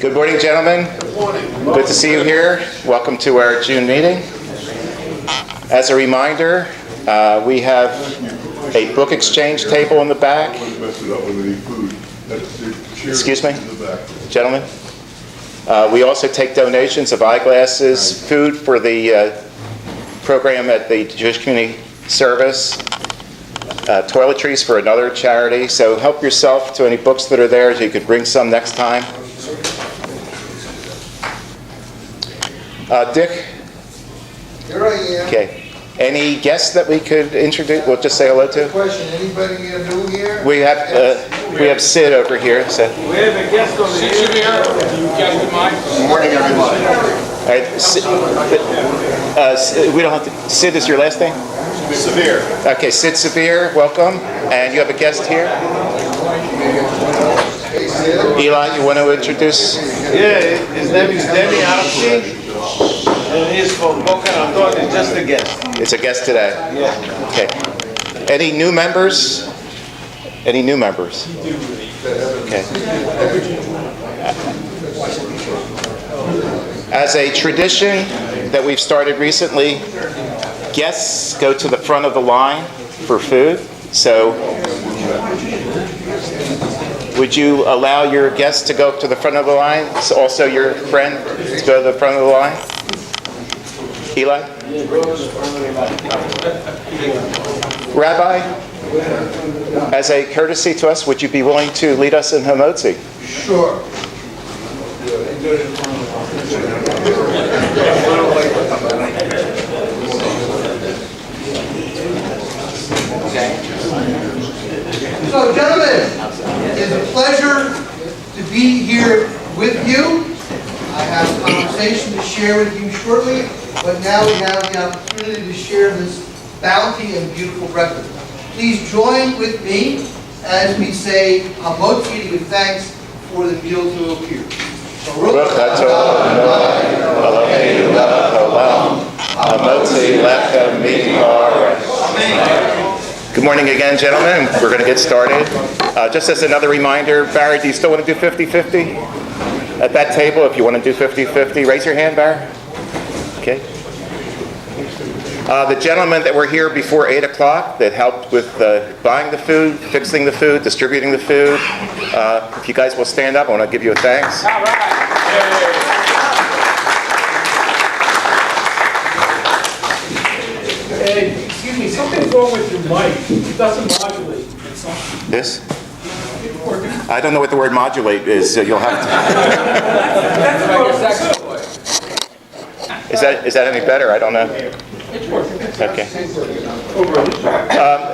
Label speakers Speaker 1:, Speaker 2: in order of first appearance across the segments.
Speaker 1: Good morning, gentlemen. Good morning. Good to see you here. Welcome to our June meeting. As a reminder, we have a book exchange table in the back. Excuse me, gentlemen. We also take donations of eyeglasses, food for the program at the Jewish Community Service, toiletries for another charity. So help yourself to any books that are there, so you could bring some next time. Dick?
Speaker 2: Here I am.
Speaker 1: Okay. Any guests that we could introduce? We'll just say hello to.
Speaker 2: Question, anybody new here?
Speaker 1: We have Sid over here. So.
Speaker 3: We have a guest over here. You get the mic.
Speaker 2: Good morning, everybody.
Speaker 1: All right. We don't have to. Sid is your last name?
Speaker 2: Severe.
Speaker 1: Okay, Sid Severe, welcome. And you have a guest here?
Speaker 2: Hey, Sid.
Speaker 1: Eli, you want to introduce?
Speaker 3: Yeah, his name is Danny Archie. And he's from Boca Raton. He's just a guest.
Speaker 1: It's a guest today.
Speaker 3: Yeah.
Speaker 1: Okay. Any new members? Any new members? Okay. As a tradition that we've started recently, guests go to the front of the line for food. So, would you allow your guests to go up to the front of the line? So also your friend to go to the front of the line? Eli? Rabbi, as a courtesy to us, would you be willing to lead us in Hamotzi?
Speaker 2: Sure. So, gentlemen, it's a pleasure to be here with you. I have a conversation to share with you shortly, but now we have the opportunity to share this bounty and beautiful breakfast. Please join with me as we say Hamotzi to give thanks for the meal to appear.
Speaker 1: Hamotzi lechem mikar. Good morning again, gentlemen. We're going to get started. Just as another reminder, Barry, do you still want to do 50-50? At that table, if you want to do 50-50, raise your hand, Barry. Okay. The gentlemen that were here before 8 o'clock that helped with buying the food, fixing the food, distributing the food, if you guys will stand up, I want to give you a thanks.
Speaker 3: All right.
Speaker 4: Hey, excuse me, something's wrong with your mic. It doesn't modulate.
Speaker 1: This? I don't know what the word modulate is, so you'll have to. Is that any better? I don't know. Okay.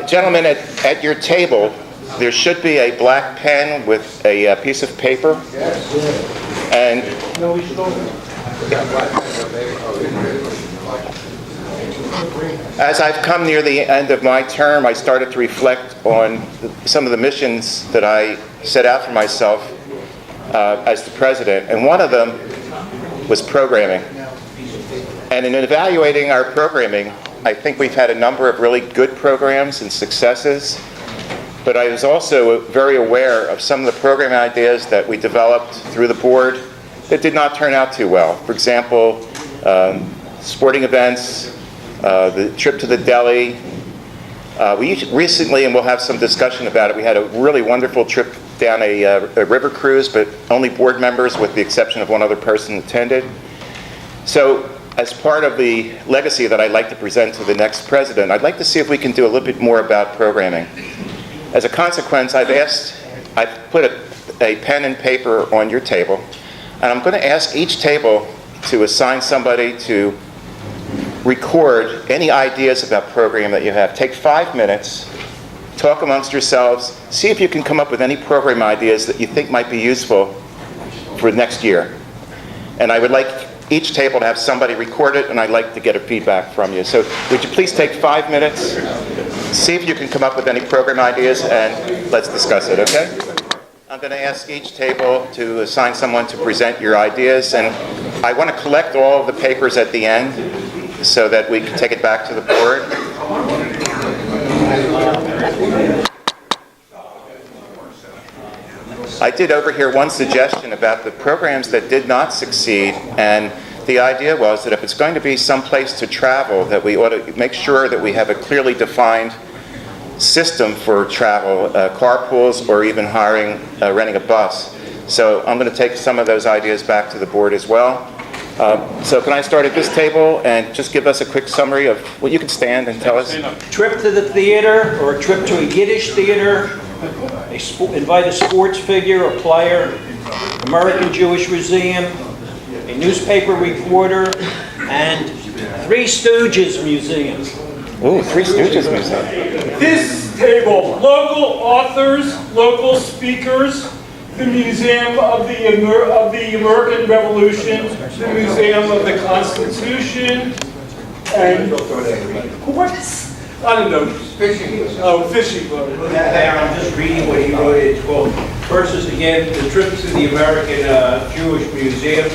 Speaker 1: Gentlemen, at your table, there should be a black pen with a piece of paper. And as I've come near the end of my term, I started to reflect on some of the missions that I set out for myself as the president, and one of them was programming. And in evaluating our programming, I think we've had a number of really good programs and successes, but I was also very aware of some of the program ideas that we developed through the board that did not turn out too well. For example, sporting events, the trip to the deli. We recently, and we'll have some discussion about it, we had a really wonderful trip down a river cruise, but only board members, with the exception of one other person, attended. So, as part of the legacy that I'd like to present to the next president, I'd like to see if we can do a little bit more about programming. As a consequence, I've put a pen and paper on your table, and I'm going to ask each table to assign somebody to record any ideas about program that you have. Take 5 minutes, talk amongst yourselves, see if you can come up with any program ideas that you think might be useful for next year. And I would like each table to have somebody record it, and I'd like to get a feedback from you. So would you please take 5 minutes, see if you can come up with any program ideas, and let's discuss it, okay? I'm going to ask each table to assign someone to present your ideas, and I want to collect all of the papers at the end so that we can take it back to the board. I did overhear one suggestion about the programs that did not succeed, and the idea was that if it's going to be some place to travel, that we ought to make sure that we have a clearly defined system for travel, carpools, or even renting a bus. So I'm going to take some of those ideas back to the board as well. So can I start at this table and just give us a quick summary of what you can stand and tell us?
Speaker 5: Trip to the theater, or a trip to a Yiddish theater, invite a sports figure, a player, American Jewish Museum, a newspaper reporter, and Three Stooges Museum.
Speaker 1: Ooh, Three Stooges Museum.
Speaker 4: This table, local authors, local speakers, the Museum of the American Revolution, the Museum of the Constitution, and what's, I don't know. Fishing. Oh, fishing boat.
Speaker 5: I'm just reading what he wrote. It's called, versus again, the trip to the American Jewish Museum.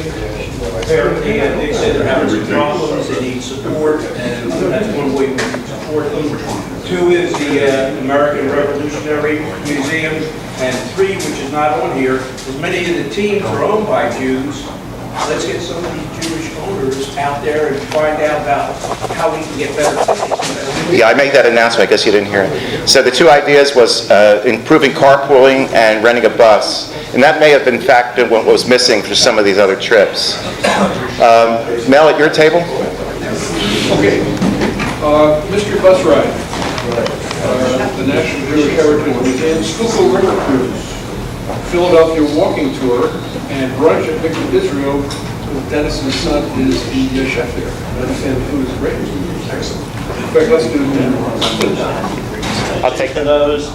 Speaker 5: Apparently, they said they're having some problems, they need support, and that's one way we can support them. 2 is the American Revolutionary Museum, and 3, which is not on here, is many of the teams are owned by Jews. Let's get some of these Jewish owners out there and find out about how we can get better things.
Speaker 1: Yeah, I made that announcement. I guess you didn't hear it. So the 2 ideas was improving carpooling and renting a bus. And that may have in fact been what was missing for some of these other trips. Mel, at your table?
Speaker 6: Okay. Mr. Bus Ride. The National Jewish Heritage Museum, Schuylkill River Cruise, Philadelphia Walking Tour, and brunch at Victor Israel with Dennis's son is the chef there. I understand the food is great. Excellent. In fact, let's do
Speaker 1: I'll take
Speaker 7: to those.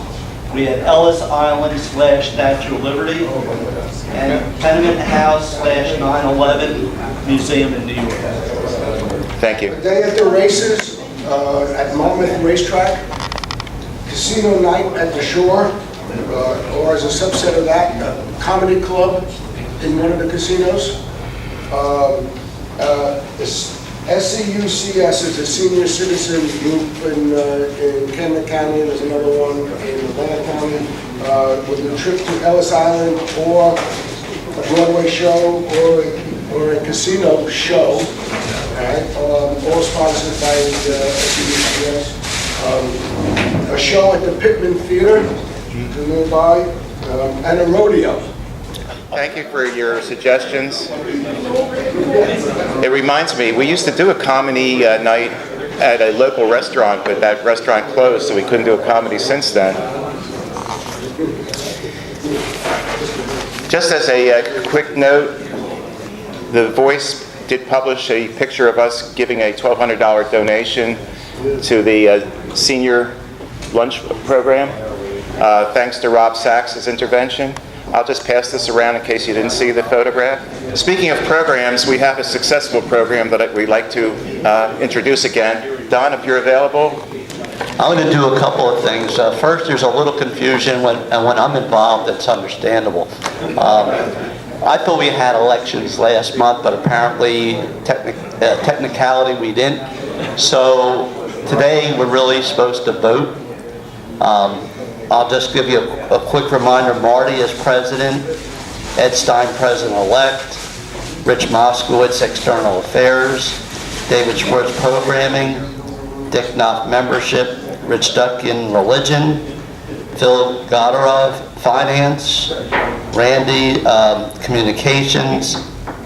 Speaker 7: We have Ellis Island / Statue of Liberty and Tenement House / 9/11 Museum in New York.
Speaker 1: Thank you.
Speaker 8: Day at the races at Monmouth Racetrack, casino night at the Shore, or as a subset of that, a comedy club in one of the casinos. SCUCS is a senior citizen group in Camden County. There's another one in Atlanta County with a trip to Ellis Island, or a Broadway show, or a casino show. All sponsored by SCUCS. A show at the Pittman Theater nearby, and a rodeo.
Speaker 1: Thank you for your suggestions. It reminds me, we used to do a comedy night at a local restaurant, but that restaurant closed, so we couldn't do a comedy since then. Just as a quick note, The Voice did publish a picture of us giving a $1,200 donation to the senior lunch program, thanks to Rob Sachs' intervention. I'll just pass this around in case you didn't see the photograph. Speaking of programs, we have a successful program that we'd like to introduce again. Don, if you're available.
Speaker 7: I'm going to do a couple of things. First, there's a little confusion when I'm involved. It's understandable. I thought we had elections last month, but apparently, technicality, we didn't. So today, we're really supposed to vote. I'll just give you a quick reminder. Marty is president, Ed Stein president-elect, Rich Moskowitz external affairs, David Schwartz programming, Dick Knopf membership, Rich Dutkin religion, Phil Godorov finance, Randy communications,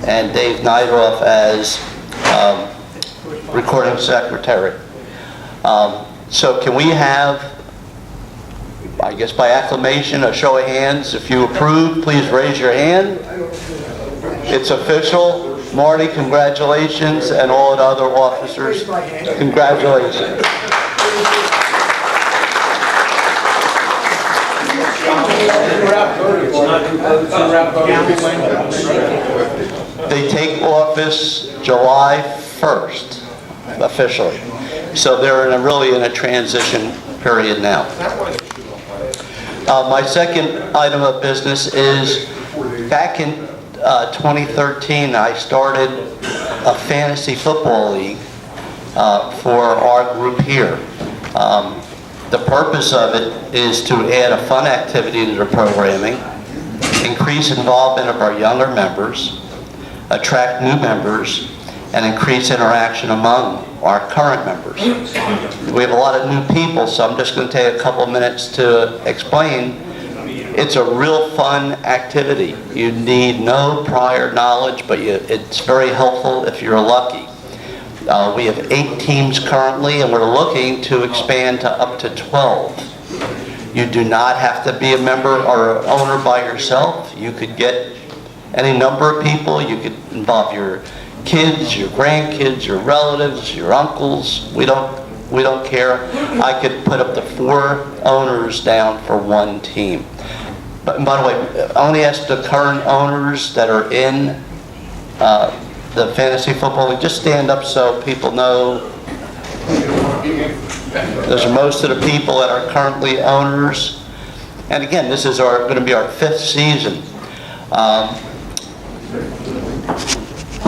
Speaker 7: and Dave Nightroff as recording secretary. So can we have, I guess by acclamation, a show of hands? If you approve, please raise your hand. It's official. Marty, congratulations, and all the other officers, congratulations. They take office July 1st, officially. So they're really in a transition period now. My second item of business is, back in 2013, I started a fantasy football league for our group here. The purpose of it is to add a fun activity to the programming. increase involvement of our younger members, attract new members, and increase interaction among our current members. We have a lot of new people, so I'm just going to take a couple minutes to explain. It's a real fun activity. You need no prior knowledge, but it's very helpful if you're lucky. We have 8 teams currently, and we're looking to expand to up to 12. You do not have to be a member or an owner by yourself. You could get any number of people. You could involve your kids, your grandkids, your relatives, your uncles. We don't care. I could put up to 4 owners down for one team. But by the way, I only ask the current owners that are in the fantasy football league, just stand up so people know. Those are most of the people that are currently owners. And again, this is going to be our 5th season.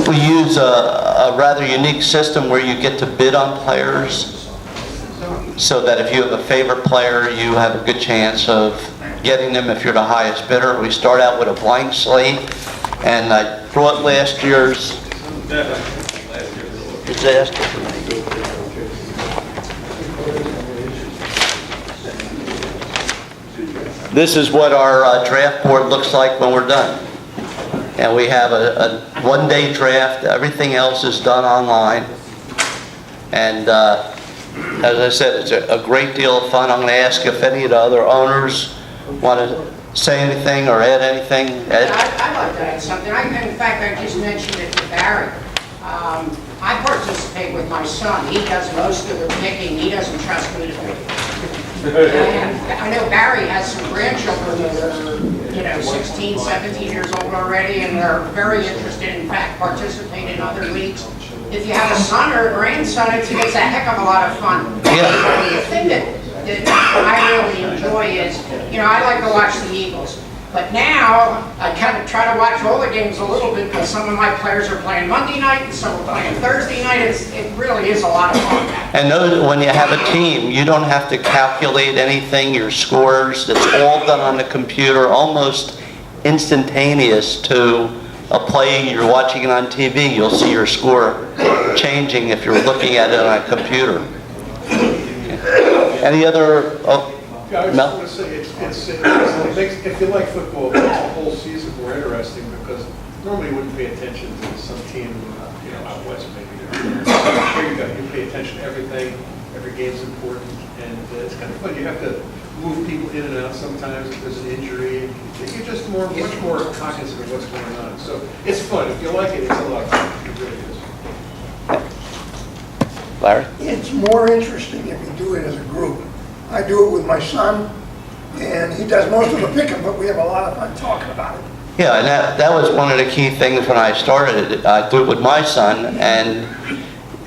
Speaker 7: We use a rather unique system where you get to bid on players, so that if you have a favorite player, you have a good chance of getting them if you're the highest bidder. We start out with a blank slate, and I brought last year's disaster. This is what our draft board looks like when we're done. And we have a one-day draft. Everything else is done online. And as I said, it's a great deal of fun. I'm going to ask if any of the other owners want to say anything or add anything. Ed?
Speaker 9: I'd like to add something. In fact, I just mentioned it to Barry. I participate with my son. He does most of the picking. He doesn't trust me to pick. And I know Barry has some grandchildren that are, 16, 17 years old already, and they're very interested, in fact, participate in other leagues. If you have a son or a grandson, it's a heck of a lot of fun.
Speaker 7: Yeah.
Speaker 9: The thing that I really enjoy is, I like to watch the Eagles. But now, I kind of try to watch all the games a little bit, because some of my players are playing Monday night and some are playing Thursday night. It really is a lot of fun.
Speaker 7: And when you have a team, you don't have to calculate anything, your scores. It's all done on the computer, almost instantaneous to a play. You're watching it on TV, you'll see your score changing if you're looking at it on a computer. Any other...
Speaker 6: Yeah, I was
Speaker 7: Mel?
Speaker 6: just going to say, it makes, if you like football, it makes the whole season more interesting, because normally you wouldn't pay attention to some team, out west maybe. Here you pay attention to everything, every game's important, and it's kind of fun. You have to move people in and out sometimes if there's an injury. You're just much more cognizant of what's going on. So it's fun. If you like it, it's a lot of fun. It really is.
Speaker 7: Larry?
Speaker 10: It's more interesting if you do it as a group. I do it with my son, and he does most of the picking, but we have a lot of fun talking about it.
Speaker 7: Yeah, and that was one of the key things when I started. I do it with my son, and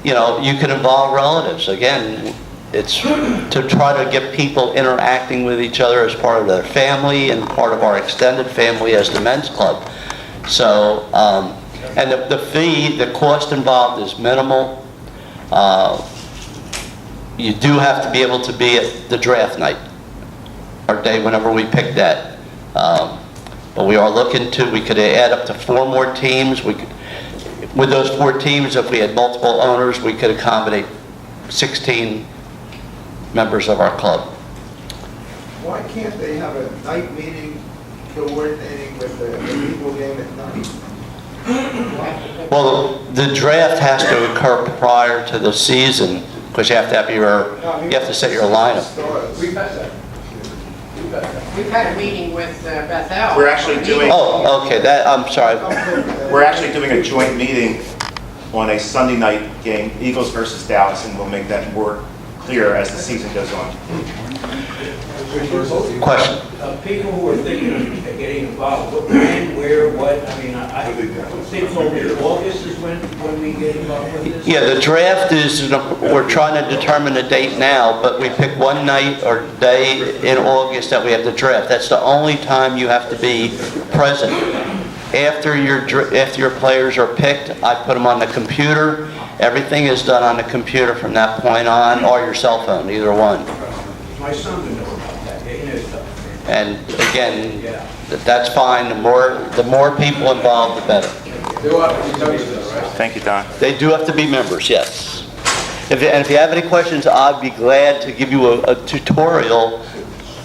Speaker 7: you can involve relatives. Again, it's to try to get people interacting with each other as part of their family and part of our extended family as the men's club. So, and the cost involved is minimal. You do have to be able to be at the draft night or day whenever we pick that. But we are looking we could add up to 4 more teams. With those 4 teams, if we had multiple owners, we could accommodate 16 members of our club.
Speaker 11: Why can't they have a night meeting coordinating with the Eagle game at night?
Speaker 7: Well, the draft has to occur prior to the season, because you have to have you have to set your lineup.
Speaker 11: We've had that.
Speaker 9: We've had a meeting with Bethel.
Speaker 1: We're actually doing...
Speaker 7: Oh, okay, I'm sorry.
Speaker 1: We're actually doing a joint meeting on a Sunday night game, Eagles versus Dallas, and we'll make that more clear as the season goes on.
Speaker 7: Question?
Speaker 5: People who are thinking of getting involved, when, where, what, I think only August is when we get involved with this.
Speaker 7: Yeah, the draft is, we're trying to determine a date now, but we pick one night or day in August that we have the draft. That's the only time you have to be present. After your players are picked, I put them on the computer. Everything is done on the computer from that point on, or your cell phone, either one.
Speaker 5: My son would know about that. He knows stuff.
Speaker 7: And again, that's fine. The more people involved, the better.
Speaker 6: They will have to be members, though, right?
Speaker 1: Thank you, Don.
Speaker 7: They do have to be members, yes. And if you have any questions, I'd be glad to give you a tutorial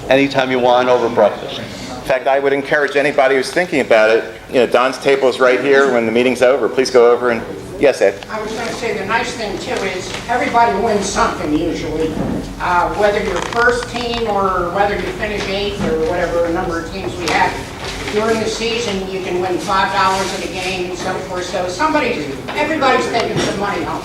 Speaker 7: anytime you want over breakfast.
Speaker 1: In fact, I would encourage anybody who's thinking about it, Don's table is right here. When the meeting's over, please go over and, yes, Ed?
Speaker 9: I was going to say, the nice thing too is everybody wins something usually. Whether you're first team or whether you finish 8th or whatever number of teams we have. During the season, you can win $5 at a game and so forth. So everybody's taking some money home.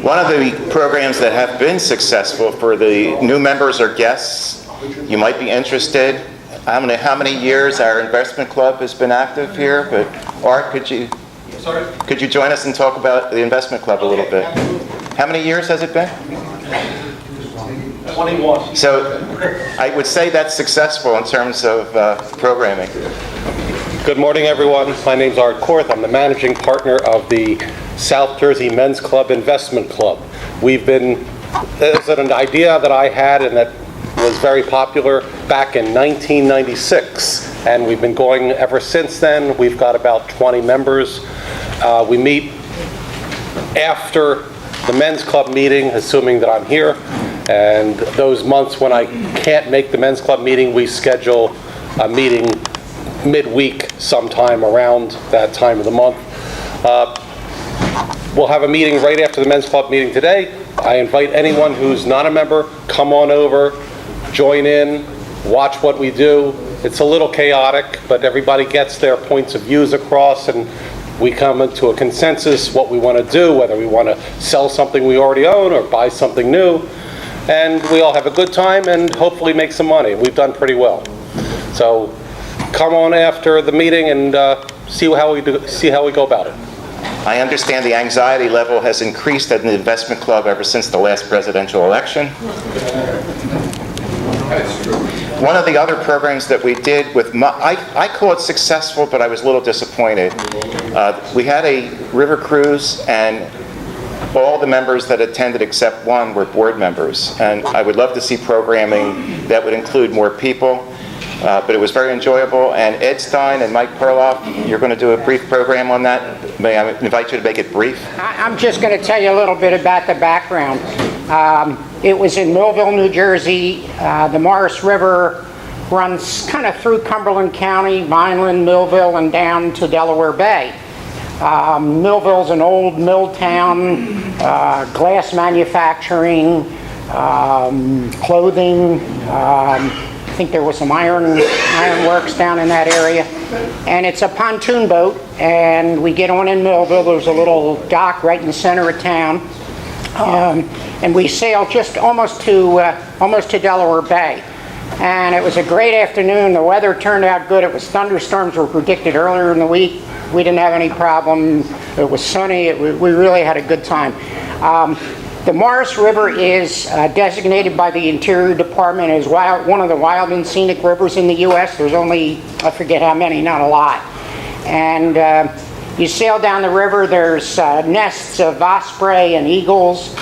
Speaker 1: One of the programs that have been successful for the new members or guests, you might be interested. I don't know how many years our investment club has been active here, but Art, could you join us and talk about the investment club a little bit? How many years has it been?
Speaker 4: 21.
Speaker 1: So I would say that's successful in terms of programming.
Speaker 12: Good morning, everyone. My name's Art Korth. I'm the managing partner of the South Jersey Men's Club Investment Club. It's an idea that I had and that was very popular back in 1996, and we've been going ever since then. We've got about 20 members. We meet after the men's club meeting, assuming that I'm here, and those months when I can't make the men's club meeting, we schedule a meeting midweek sometime around that time of the month. We'll have a meeting right after the men's club meeting today. I invite anyone who's not a member, come on over, join in, watch what we do. It's a little chaotic, but everybody gets their points of views across, and we come into a consensus what we want to do, whether we want to sell something we already own or buy something new. And we all have a good time and hopefully make some money. We've done pretty well. So come on after the meeting and see how we go about it.
Speaker 1: I understand the anxiety level has increased at the investment club ever since the last presidential election. One of the other programs that we did with, I call it successful, but I was a little disappointed. We had a river cruise, and all the members that attended except one were board members. And I would love to see programming that would include more people. But it was very enjoyable. And Ed Stein and Mike Perloff, you're going to do a brief program on that. May I invite you to make it brief?
Speaker 9: I'm just going to tell you a little bit about the background. It was in Millville, New Jersey. The Morris River runs kind of through Cumberland County, Vineland, Millville, and down to Delaware Bay. Millville's an old mill town, glass manufacturing, clothing. I think there was some iron works down in that area. And it's a pontoon boat, and we get on in Millville. There's a little dock right in the center of town. And we sail just almost to Delaware Bay. And it was a great afternoon. The weather turned out good. It was thunderstorms were predicted earlier in the week. We didn't have any problem. It was sunny. We really had a good time. The Morris River is designated by the Interior Department as one of the wild and scenic rivers in the U.S. There's only, I forget how many, not a lot. And you sail down the river, there's nests of osprey and eagles.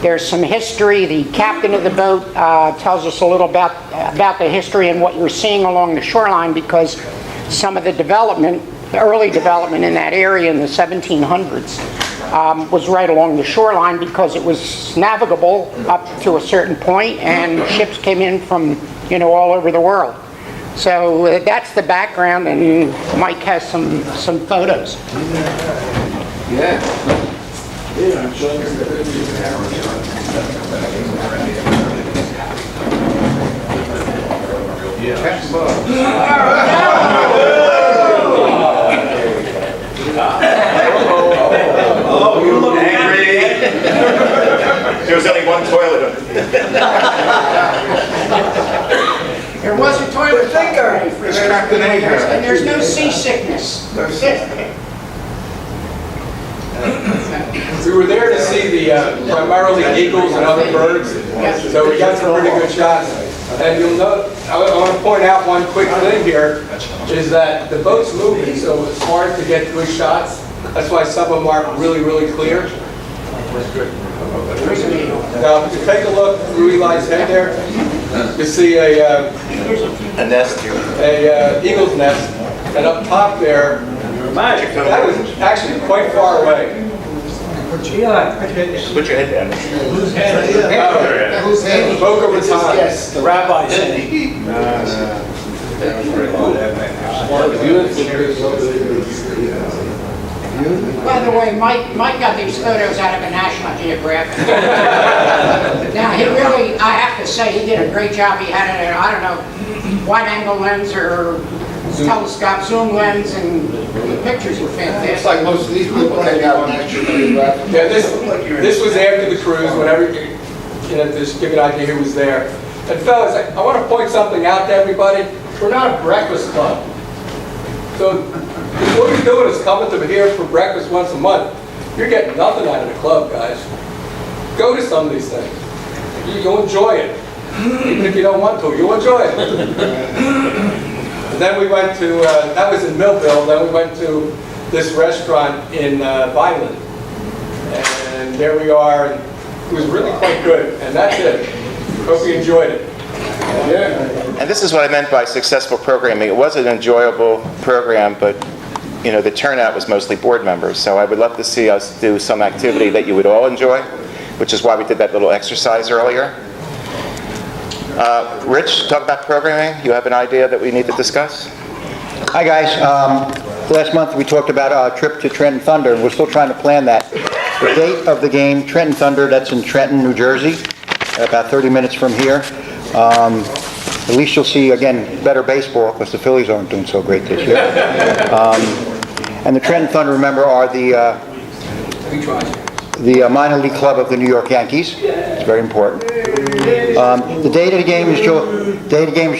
Speaker 9: There's some history. The captain of the boat tells us a little about the history and what you're seeing along the shoreline, because some of the early development in that area in the 1700s was right along the shoreline because it was navigable up to a certain point, and ships came in from all over the world. So that's the background, and Mike has some photos.
Speaker 1: Oh, you look angry. There was only one toilet.
Speaker 9: There was a toilet and there's no seasickness.
Speaker 6: We were there to see the primarily eagles and other birds, so we got some pretty good shots. And you'll note, I want to point out one quick thing here, is that the boat's moving, so it's hard to get good shots. That's why some of them aren't really, really clear. Now, if you take a look through Eli's head there, you see a
Speaker 1: nest.
Speaker 6: Eagle's nest, and up top there, that was actually quite far away.
Speaker 1: Put your head down.
Speaker 8: Whose hand?
Speaker 6: Boca
Speaker 8: It's his
Speaker 6: Raton.
Speaker 8: guess.
Speaker 5: The rabbi's
Speaker 9: By the way, Mike got these photos out of a National Geographic. Now, he really, I have to say, he did a great job. He had it, I don't know, wide angle lens or telescope zoom lens, and the pictures were fantastic.
Speaker 8: It's like most of these people hang out National Geographic.
Speaker 6: Yeah, this was after the cruise, whenever, just give you an idea who was there. And fellas, I want to point something out to everybody. We're not a breakfast club. So what you're doing is coming to here for breakfast once a month. You're getting nothing out of the club, guys. Go to some of these things. You'll enjoy it. Even if you don't want to, you'll enjoy it. And then we went to, that was in Millville, then we went to this restaurant in Vineland. And there we are, and it was really quite good. And that's it. Hope you enjoyed it.
Speaker 1: And this is what I meant by successful programming. It was an enjoyable program, but the turnout was mostly board members. So I would love to see us do some activity that you would all enjoy, which is why we did that little exercise earlier. Rich, talk about programming. You have an idea that we need to discuss?
Speaker 13: Hi, guys. Last month we talked about a trip to Trenton Thunder, and we're still trying to plan that. The date of the game, Trenton Thunder, that's in Trenton, New Jersey, about 30 minutes from here. At least you'll see, again, better baseball, because the Phillies aren't doing so great this year. And the Trenton Thunder, remember, are the minor league club of the New York Yankees. It's very important. The date of the game is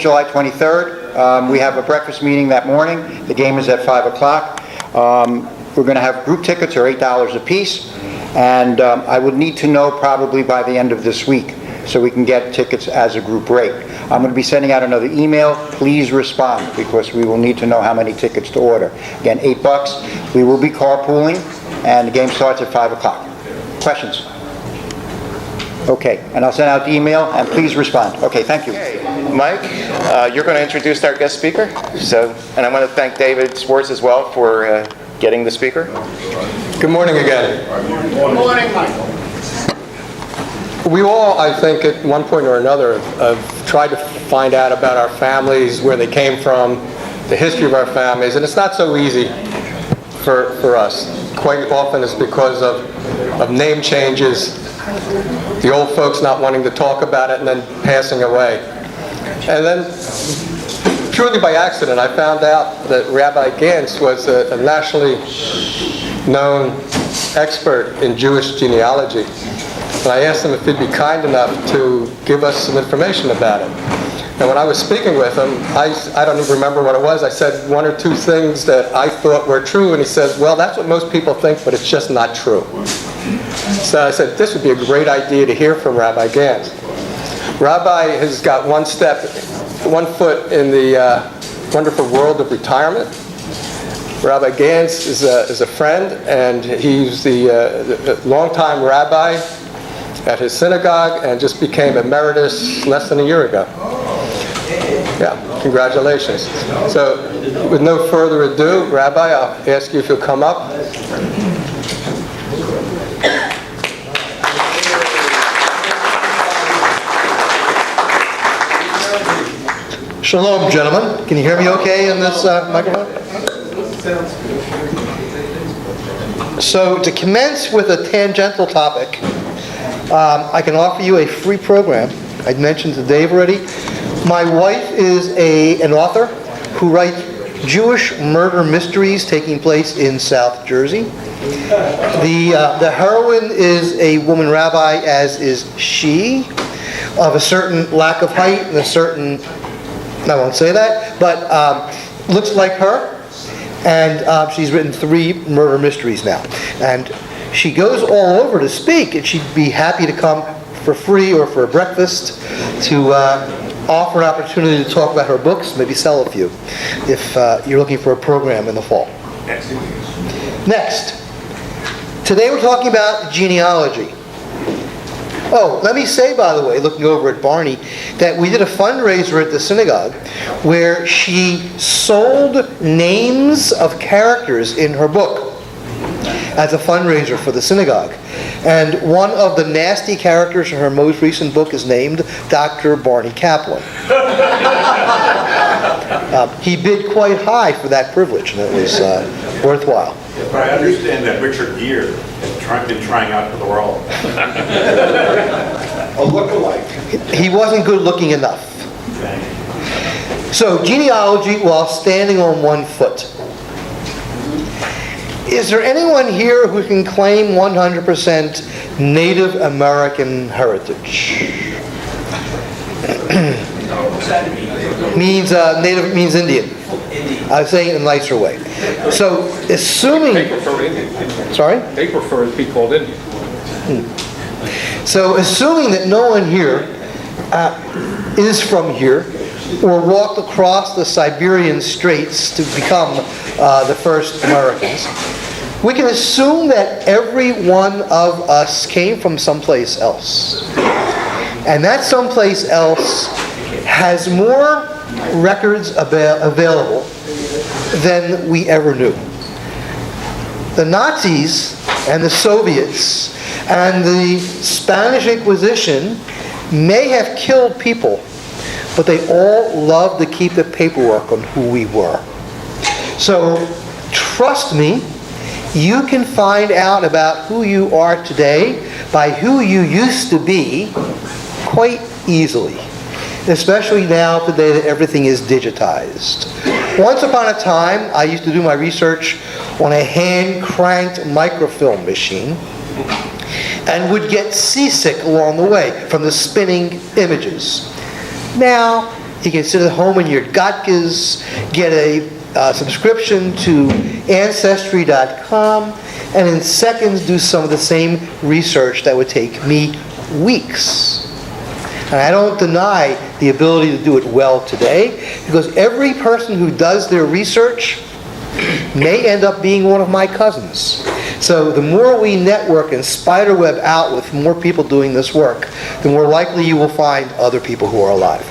Speaker 13: July 23rd. We have a breakfast meeting that morning. The game is at 5 o'clock. We're going to have group tickets, are $8 a piece. And I would need to know probably by the end of this week, so we can get tickets as a group rate. I'm going to be sending out another email. Please respond, because we will need to know how many tickets to order. Again, $8. We will be carpooling, and the game starts at 5 o'clock. Questions? Okay, and I'll send out the email, and please respond. Okay, thank you.
Speaker 1: Okay, Mike, you're going to introduce our guest speaker. And I want to thank David Swartz as well for getting the speaker.
Speaker 14: Good morning again.
Speaker 9: Good morning, Michael.
Speaker 14: We all, I think, at one point or another, have tried to find out about our families, where they came from, the history of our families, and it's not so easy for us. Quite often it's because of name changes, the old folks not wanting to talk about it, and then passing away. And then, purely by accident, I found out that Rabbi Gans was a nationally known expert in Jewish genealogy. And I asked him if he'd be kind enough to give us some information about it. And when I was speaking with him, I don't even remember what it was. I said one or two things that I thought were true, and he says, well, that's what most people think, but it's just not true. So I said, this would be a great idea to hear from Rabbi Gans. Rabbi has got one foot in the wonderful world of retirement. Rabbi Gans is a friend, and he's the longtime rabbi at his synagogue, and just became emeritus less than a year ago. Yeah, congratulations. So, with no further ado, Rabbi, I'll ask you if you'll come up.
Speaker 15: Shalom, gentlemen. Can you hear me okay in this microphone? So, to commence with a tangential topic, I can offer you a free program. I'd mentioned to Dave already. My wife is an author who writes Jewish murder mysteries taking place in South Jersey. The heroine is a woman rabbi, as is she, of a certain lack of height and a certain, I won't say that, but looks like her. And she's written 3 murder mysteries now. And she goes all over to speak, and she'd be happy to come for free or for a breakfast to offer an opportunity to talk about her books, maybe sell a few, if you're looking for a program in the fall. Next. Today we're talking about genealogy. Oh, let me say, by the way, looking over at Barney, that we did a fundraiser at the synagogue where she sold names of characters in her book as a fundraiser for the synagogue. And one of the nasty characters in her most recent book is named Dr. Barney Kaplan. He bid quite high for that privilege, and it was worthwhile.
Speaker 16: But I understand that Richard Gere has been trying out for the role.
Speaker 8: A look-alike.
Speaker 15: He wasn't good looking enough. So, genealogy while standing on one foot. Is there anyone here who can claim 100% Native American heritage? Means Native means Indian. I was saying it in a nicer way. So, assuming...
Speaker 14: They prefer Indian.
Speaker 15: Sorry?
Speaker 14: They prefer to be called Indian.
Speaker 15: So, assuming that no one here is from here, or walked across the Siberian Straits to become the first Americans, we can assume that every one of us came from someplace else. And that someplace else has more records available than we ever knew. The Nazis and the Soviets and the Spanish Inquisition may have killed people, but they all loved to keep the paperwork on who we were. So, trust me, you can find out about who you are today by who you used to be quite easily. Especially now today that everything is digitized. Once upon a time, I used to do my research on a hand-cranked microfilm machine and would get seasick along the way from the spinning images. Now, you can sit at home in your gatkes, get a subscription to Ancestry.com, and in seconds do some of the same research that would take me weeks. And I don't deny the ability to do it well today, because every person who does their research may end up being one of my cousins. So the more we network and spiderweb out with more people doing this work, the more likely you will find other people who are alive.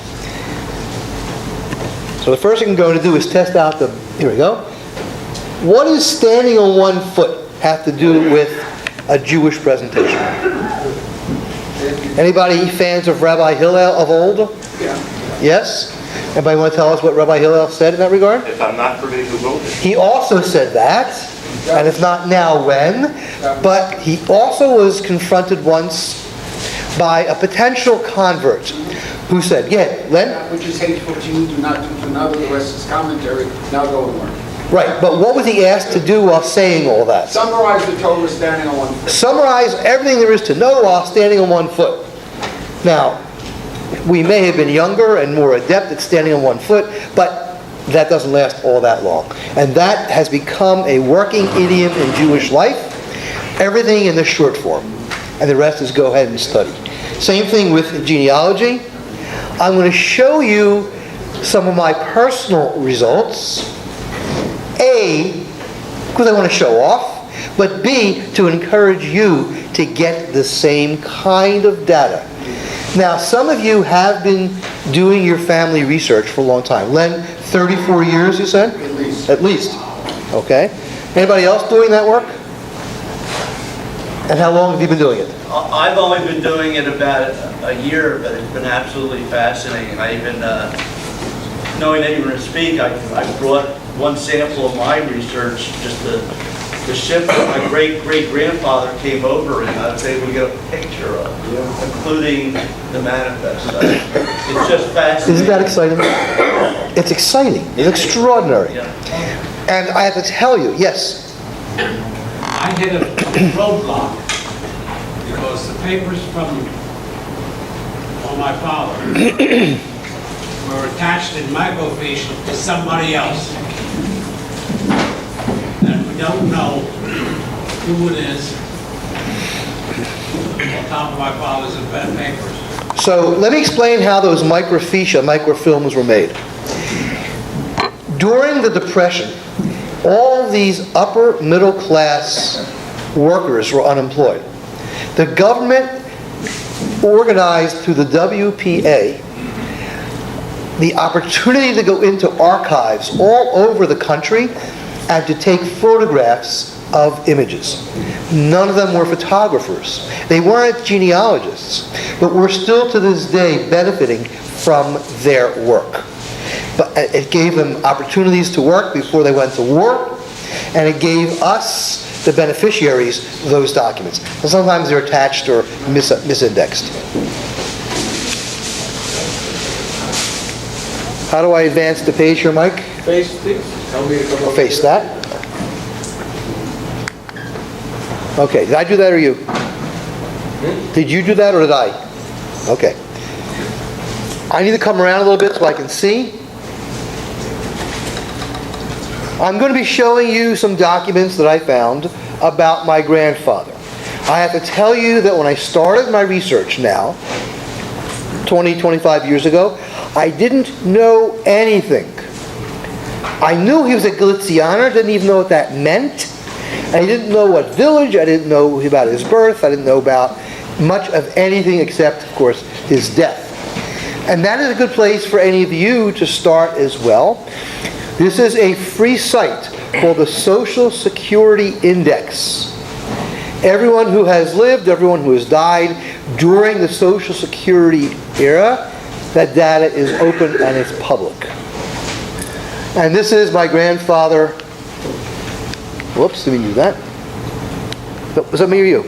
Speaker 15: So the first thing I'm going to do is test out the... Here we go. What does standing on one foot have to do with a Jewish presentation? Anybody fans of Rabbi Hillel of old?
Speaker 11: Yeah.
Speaker 15: Yes? Anybody want to tell us what Rabbi Hillel said in that regard?
Speaker 16: If I'm not forbidden to vote.
Speaker 15: He also said that, and if not now, when? But he also was confronted once by a potential convert who said, yeah, Len?
Speaker 11: Which is hateful to you, do not do to another. The rest is commentary. Now go and learn.
Speaker 15: Right, but what was he asked to do while saying all that?
Speaker 11: Summarize the Torah standing on one foot.
Speaker 15: Summarize everything there is to know while standing on one foot. Now, we may have been younger and more adept at standing on one foot, but that doesn't last all that long. And that has become a working idiom in Jewish life. Everything in the short form. And the rest is go ahead and study. Same thing with genealogy. I'm going to show you some of my personal results. A, because I want to show off, but B, to encourage you to get the same kind of data. Now, some of you have been doing your family research for a long time. Len, 34 years, you said?
Speaker 11: At least.
Speaker 15: At least. Okay. Anybody else doing that work? And how long have you been doing it?
Speaker 7: I've only been doing it about a year, but it's been absolutely fascinating. I even, knowing that you were going to speak, I brought one sample of my research, just the ship that my great-great-grandfather came over in. I was able to get a picture of, including the manifest. It's just fascinating.
Speaker 15: Isn't that exciting? It's exciting. It's extraordinary.
Speaker 7: Yeah.
Speaker 15: And I have to tell you, yes.
Speaker 17: I hit a roadblock because the papers from my father were attached in my vocation to somebody else. And we don't know who it is on top of my father's papers.
Speaker 15: So let me explain how those microfilms were made. During the Depression, all these upper middle class workers were unemployed. The government organized through the WPA the opportunity to go into archives all over the country and to take photographs of images. None of them were photographers. They weren't genealogists, but we're still to this day benefiting from their work. But it gave them opportunities to work before they went to war, and it gave us, the beneficiaries, those documents. And sometimes they're attached or misindexed. How do I advance the page here, Mike?
Speaker 6: Face this. Tell me to come over
Speaker 15: Face
Speaker 6: here.
Speaker 15: that. Okay, did I do that or you? Did you do that or did I? Okay. I need to come around a little bit so I can see. I'm going to be showing you some documents that I found about my grandfather. I have to tell you that when I started my research now, 25 years ago, I didn't know anything. I knew he was a Galicianer, didn't even know what that meant. I didn't know what village, I didn't know about his birth, I didn't know about much of anything except, of course, his death. And that is a good place for any of you to start as well. This is a free site called the Social Security Index. Everyone who has lived, everyone who has died during the Social Security era, that data is open and it's public. And this is my grandfather. Whoops, let me do that. Was that me or you?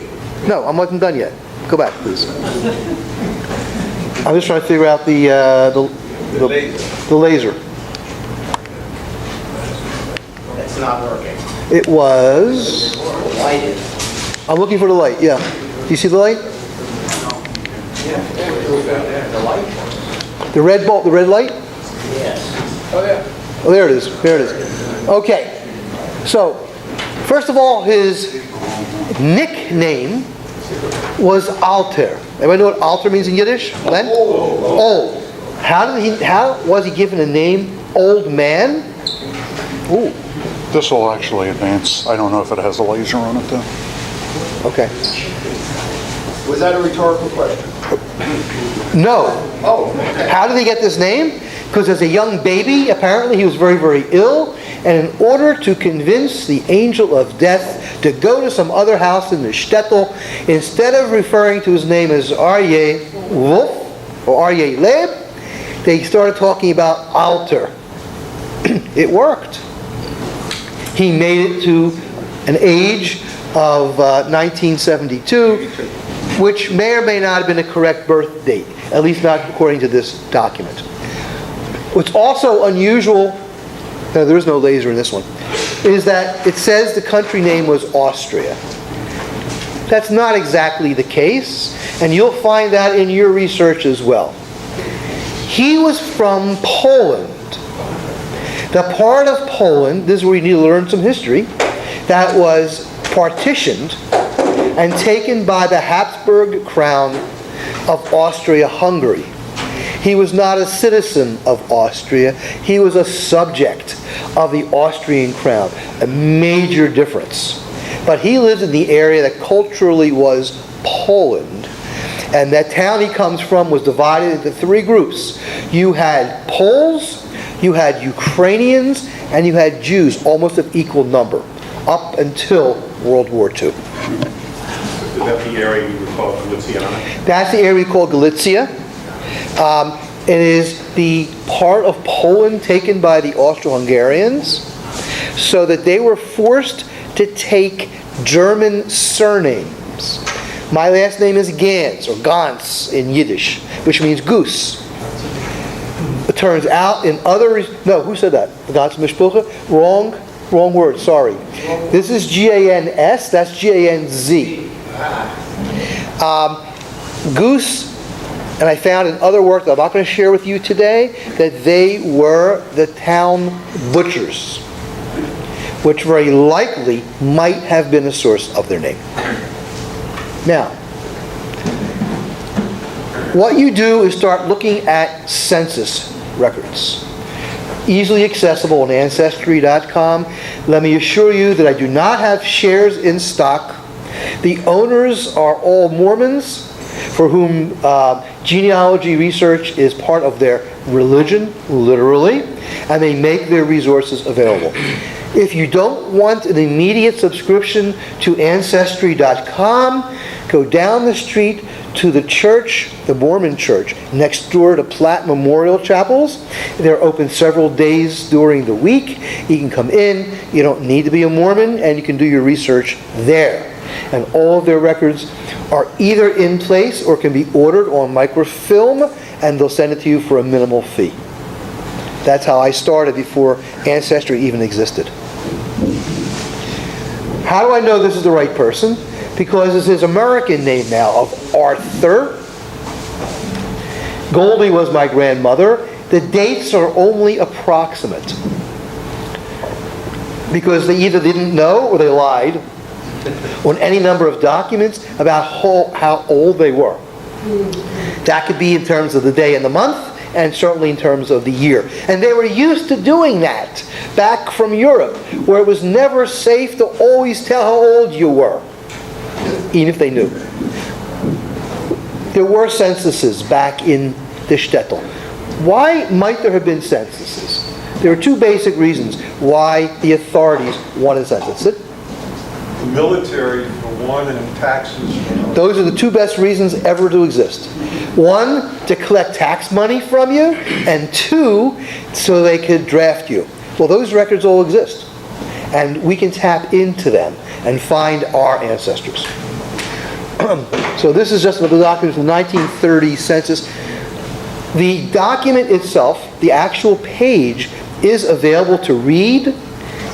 Speaker 15: No, I wasn't done yet. Go back, please. I'm just trying to figure out the laser.
Speaker 18: It's not working.
Speaker 15: It was...
Speaker 18: Light is.
Speaker 15: I'm looking for the light, yeah. Do you see the light?
Speaker 18: The light?
Speaker 15: The red bulb, the red light?
Speaker 18: Yes.
Speaker 6: Oh, yeah.
Speaker 15: Oh, there it is. There it is. Okay. So, first of all, his nickname was Alter. Everybody know what Alter means in Yiddish? Len? Old. How was he given a name? Old man? Ooh.
Speaker 19: This will actually advance. I don't know if it has a laser on it though.
Speaker 15: Okay.
Speaker 11: Was that a rhetorical question?
Speaker 15: No.
Speaker 11: Oh, okay.
Speaker 15: How did he get this name? Because as a young baby, apparently he was very, very ill, and in order to convince the angel of death to go to some other house in the shtetl, instead of referring to his name as Aryeh Wolf or Aryeh Leb, they started talking about Alter. It worked. He made it to an age of 1972, which may or may not have been a correct birth date, at least not according to this document. What's also unusual, no, there is no laser in this one, is that it says the country name was Austria. That's not exactly the case, and you'll find that in your research as well. He was from Poland. The part of Poland, this is where you need to learn some history, that was partitioned and taken by the Habsburg crown of Austria-Hungary. He was not a citizen of Austria. He was a subject of the Austrian crown. A major difference. But he lived in the area that culturally was Poland. And that town he comes from was divided into three groups. You had Poles, you had Ukrainians, and you had Jews, almost of equal number, up until World War II.
Speaker 16: Is that the area we would call Galicia?
Speaker 15: That's the area we call Galicia. It is the part of Poland taken by the Austro-Hungarians, so that they were forced to take German surnames. My last name is Gans, or Gans in Yiddish, which means goose. It turns out in other... No, who said that? Gans Mishpucha? Wrong word, sorry. This is G-A-N-S, that's G-A-N-Z. Goose, and I found in other work that I'm not going to share with you today, that they were the town butchers, which very likely might have been the source of their name. Now, what you do is start looking at census records. Easily accessible on Ancestry.com. Let me assure you that I do not have shares in stock. The owners are all Mormons for whom genealogy research is part of their religion, literally, and they make their resources available. If you don't want an immediate subscription to Ancestry.com, go down the street to the church, the Mormon church, next door to Platt Memorial Chapels. They're open several days during the week. You can come in, you don't need to be a Mormon, and you can do your research there. And all of their records are either in place or can be ordered on microfilm, and they'll send it to you for a minimal fee. That's how I started before Ancestry even existed. How do I know this is the right person? Because it's his American name now of Arthur. Goldie was my grandmother. The dates are only approximate, because they either didn't know or they lied on any number of documents about how old they were. That could be in terms of the day and the month, and certainly in terms of the year. And they were used to doing that back from Europe, where it was never safe to always tell how old you were, even if they knew. There were censuses back in the shtetl. Why might there have been censuses? There are two basic reasons why the authorities wanted censuses.
Speaker 20: The military, for one, and taxes.
Speaker 15: Those are the two best reasons ever to exist. One, to collect tax money from you, and two, so they could draft you. Well, those records all exist, and we can tap into them and find our ancestors. So this is just another document from the 1930 census. The document itself, the actual page, is available to read.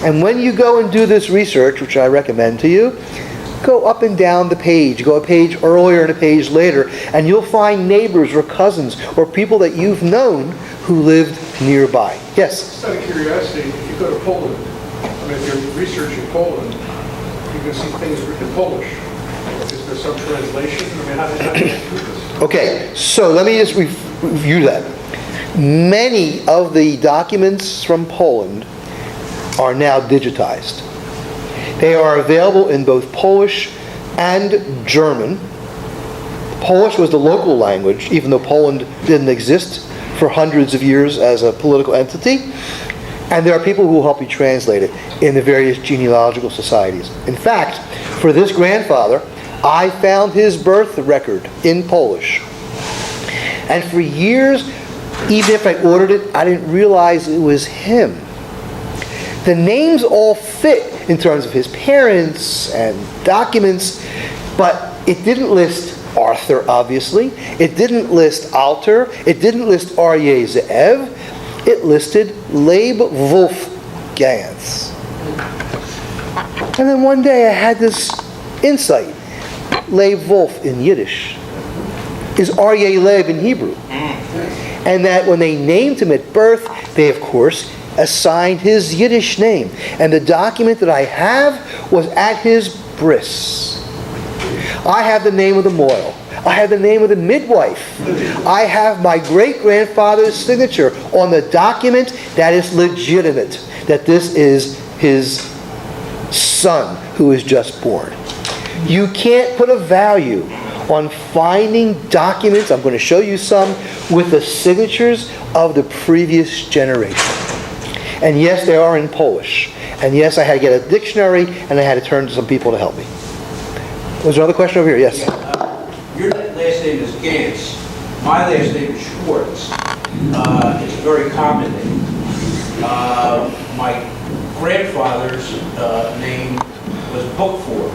Speaker 15: And when you go and do this research, which I recommend to you, go up and down the page. Go a page earlier and a page later, and you'll find neighbors or cousins or people that you've known who lived nearby. Yes?
Speaker 6: Just out of curiosity, if you go to Poland, I mean, if you're researching Poland, you can see things written in Polish. Is there some translation? I mean, how did you do this?
Speaker 15: Okay, so let me just review that. Many of the documents from Poland are now digitized. They are available in both Polish and German. Polish was the local language, even though Poland didn't exist for hundreds of years as a political entity. And there are people who will help you translate it in the various genealogical societies. In fact, for this grandfather, I found his birth record in Polish. And for years, even if I ordered it, I didn't realize it was him. The names all fit in terms of his parents and documents, but it didn't list Arthur, obviously. It didn't list Alter. It didn't list Aryeh Ze'ev. It listed Leib Wolf Gans. And then one day I had this insight. Leib Wolf in Yiddish is Aryeh Leib in Hebrew. And that when they named him at birth, they, of course, assigned his Yiddish name. And the document that I have was at his bris. I have the name of the moil. I have the name of the midwife. I have my great-grandfather's signature on the document that is legitimate, that this is his son who is just born. You can't put a value on finding documents, I'm going to show you some, with the signatures of the previous generation. And yes, they are in Polish. And yes, I had to get a dictionary, and I had to turn to some people to help me. Was there another question over here? Yes?
Speaker 5: Your last name is Gans. My last name is Schwartz. It's a very common name. My grandfather's name was Bookford,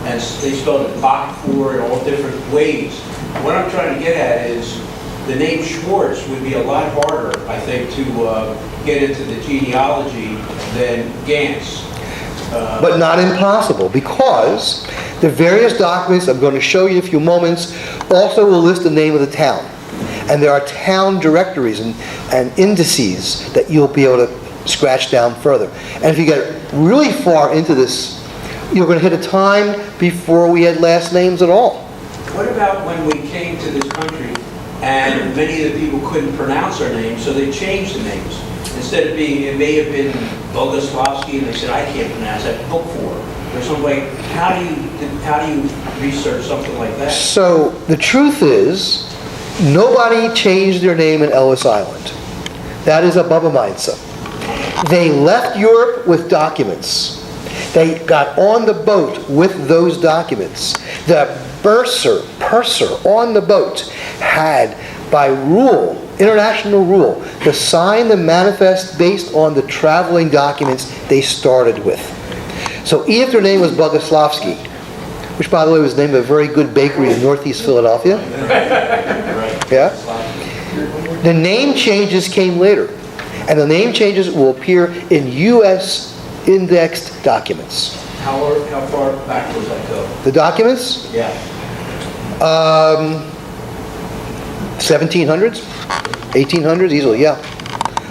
Speaker 5: and they spelled it Bachford in all different ways. What I'm trying to get at is the name Schwartz would be a lot harder, I think, to get into the genealogy than Gans.
Speaker 15: But not impossible, because the various documents I'm going to show you in a few moments also will list the name of the town. And there are town directories and indices that you'll be able to scratch down further. And if you get really far into this, you're going to hit a time before we had last names at all.
Speaker 5: What about when we came to this country and many of the people couldn't pronounce our names, so they changed the names? Instead of being, it may have been Bogoslavsky, and they said, I can't pronounce that, Bookford, or something like, how do you how do you research something like that?
Speaker 15: So the truth is, nobody changed their name in Ellis Island. That is a Bubba Meinze. They left Europe with documents. They got on the boat with those documents. The purser on the boat had, by rule, international rule, to sign the manifest based on the traveling documents they started with. So even if their name was Boguslavsky, which by the way was the name of a very good bakery in northeast Philadelphia, yeah, the name changes came later. And the name changes will appear in U.S. indexed documents.
Speaker 5: How far back does that go?
Speaker 15: The documents?
Speaker 5: Yeah.
Speaker 15: 1700s, 1800s, easily, yeah.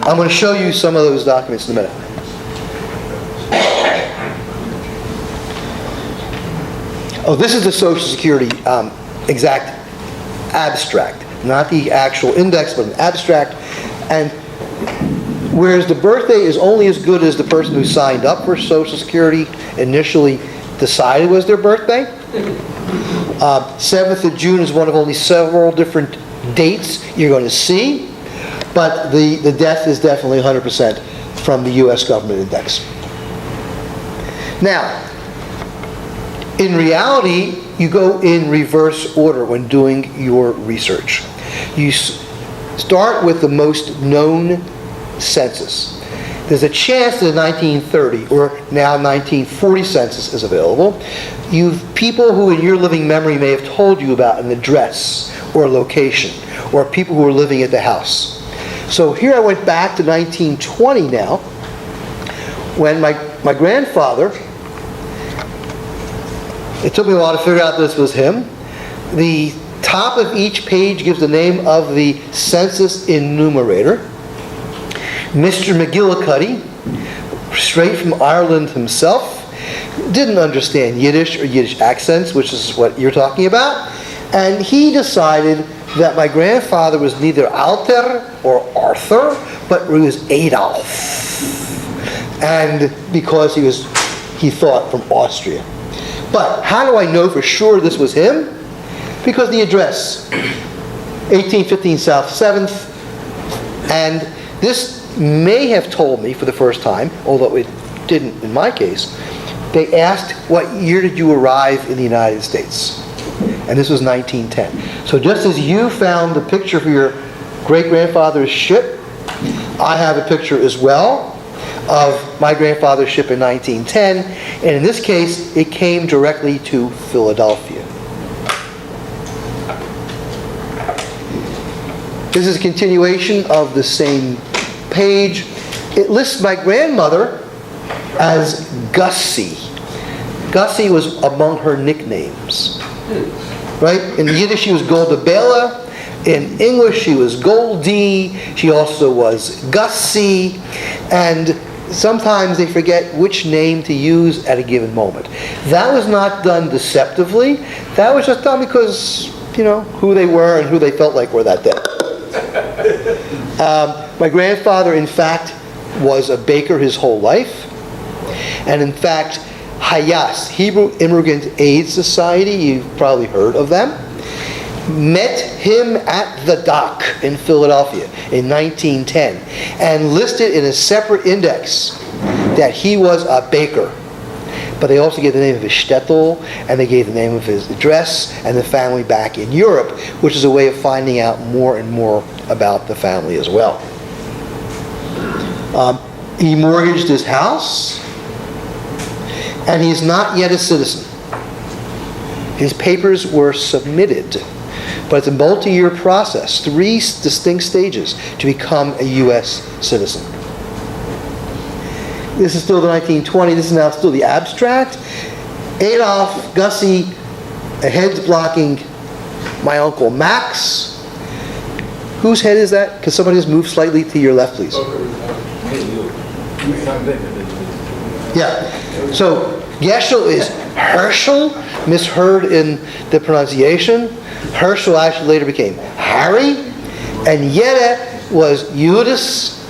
Speaker 15: I'm going to show you some of those documents in a minute. Oh, this is the Social Security exact abstract, not the actual index, but an abstract. And whereas the birthday is only as good as the person who signed up for Social Security initially decided was their birthday. 7th of June is one of only several different dates you're going to see, but the death is definitely 100% from the U.S. government index. Now, in reality, you go in reverse order when doing your research. You start with the most known census. There's a chance that the 1930 or now 1940 census is available. You've people who in your living memory may have told you about an address or a location, or people who were living at the house. So here I went back to 1920 now, when my grandfather, it took me a while to figure out this was him. The top of each page gives the name of the census enumerator. Mr. McGillicuddy, straight from Ireland himself, didn't understand Yiddish or Yiddish accents, which is what you're talking about, and he decided that my grandfather was neither Alter or Arthur, but he was Adolf, and because he thought from Austria. But how do I know for sure this was him? Because the address, 1815 South 7th, and this may have told me for the first time, although it didn't in my case, they asked, what year did you arrive in the United States? And this was 1910. So just as you found the picture for your great-grandfather's ship, I have a picture as well of my grandfather's ship in 1910, and in this case, it came directly to Philadelphia. This is a continuation of the same page. It lists my grandmother as Gussie. Gussie was among her nicknames. Right? In Yiddish, she was Goldabella. In English, she was Goldie. She also was Gussie. And sometimes they forget which name to use at a given moment. That was not done deceptively. That was just done because, who they were and who they felt like were that day. My grandfather, in fact, was a baker his whole life. And in fact, Hayas, Hebrew Immigrant Aid Society, you've probably heard of them, met him at the dock in Philadelphia in 1910 and listed in a separate index that he was a baker. But they also gave the name of his shtetl, and they gave the name of his address and the family back in Europe, which is a way of finding out more and more about the family as well. He mortgaged his house, and he's not yet a citizen. His papers were submitted, but it's a multi-year process, 3 distinct stages to become a U.S. citizen. This is still the 1920. This is now still the abstract. Adolf, Gussie, a head's blocking my Uncle Max. Whose head is that? Could somebody just move slightly to your left, please? Yeah. So Yeshel is Herschel, misheard in the pronunciation. Herschel actually later became Harry. And Yeda was Eudes,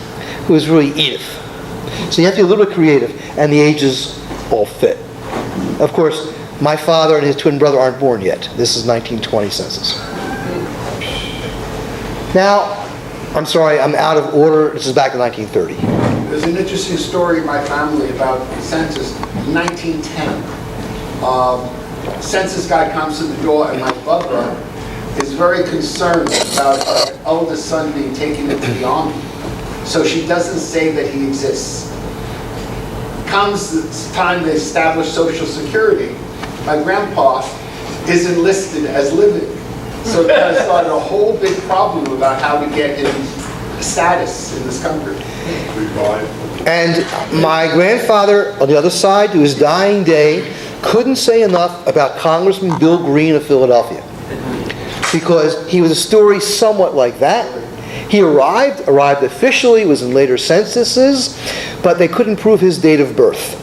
Speaker 15: who was really Edith. So you have to be a little bit creative, and the ages all fit. Of course, My father and his twin brother aren't born yet. This is 1920 census. Now, I'm sorry, I'm out of order. This is back to 1930.
Speaker 8: There's an interesting story in my family about the census. 1910, census guy comes to the door, and my brother is very concerned about her eldest son being taken into the army. So she doesn't say that he exists. Comes the time to establish Social Security, my grandpa is enlisted as living. So that started a whole big problem about how to get him status in this country.
Speaker 15: And my grandfather, on the other side, to his dying day, couldn't say enough about Congressman Bill Green of Philadelphia. Because he was a story somewhat like that. He arrived officially, was in later censuses, but they couldn't prove his date of birth.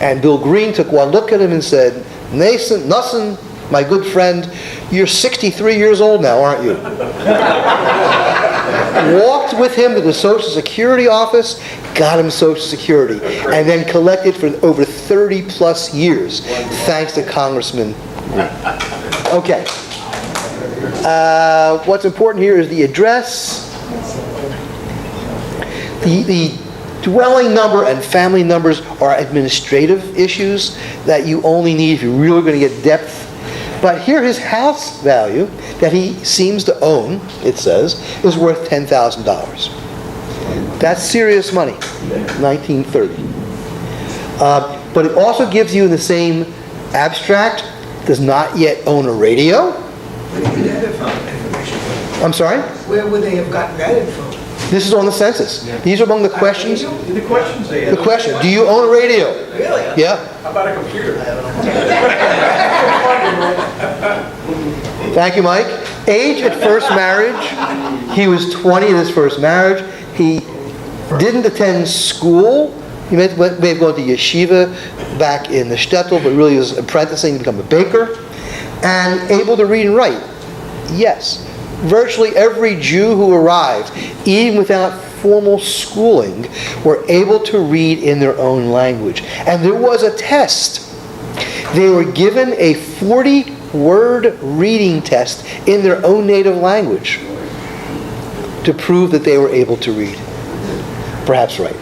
Speaker 15: And Bill Green took one look at him and said, Nussin, my good friend, you're 63 years old now, aren't you? Walked with him to the Social Security office, got him Social Security, and then collected for over 30 plus years, thanks to Congressman Green. Okay. What's important here is the address. The dwelling number and family numbers are administrative issues that you only need if you're really going to get depth. But here his house value that he seems to own, it says, is worth $10,000. That's serious money, 1930. But it also gives you in the same abstract, does not yet own a radio.
Speaker 10: Where did you get that information?
Speaker 15: I'm sorry?
Speaker 10: Where would they have gotten that info?
Speaker 15: This is on the census. These are among the questions.
Speaker 3: The questions they
Speaker 15: The question, do you own a radio?
Speaker 10: Really?
Speaker 15: Yeah.
Speaker 3: How about a computer?
Speaker 15: Thank you, Mike. Age at first marriage. He was 20 at his first marriage. He didn't attend school. He may have gone to yeshiva back in the shtetl, but really was apprenticing to become a baker. And able to read and write. Yes. Virtually every Jew who arrived, even without formal schooling, were able to read in their own language. And there was a test. They were given a 40-word reading test in their own native language to prove that they were able to read. Perhaps right.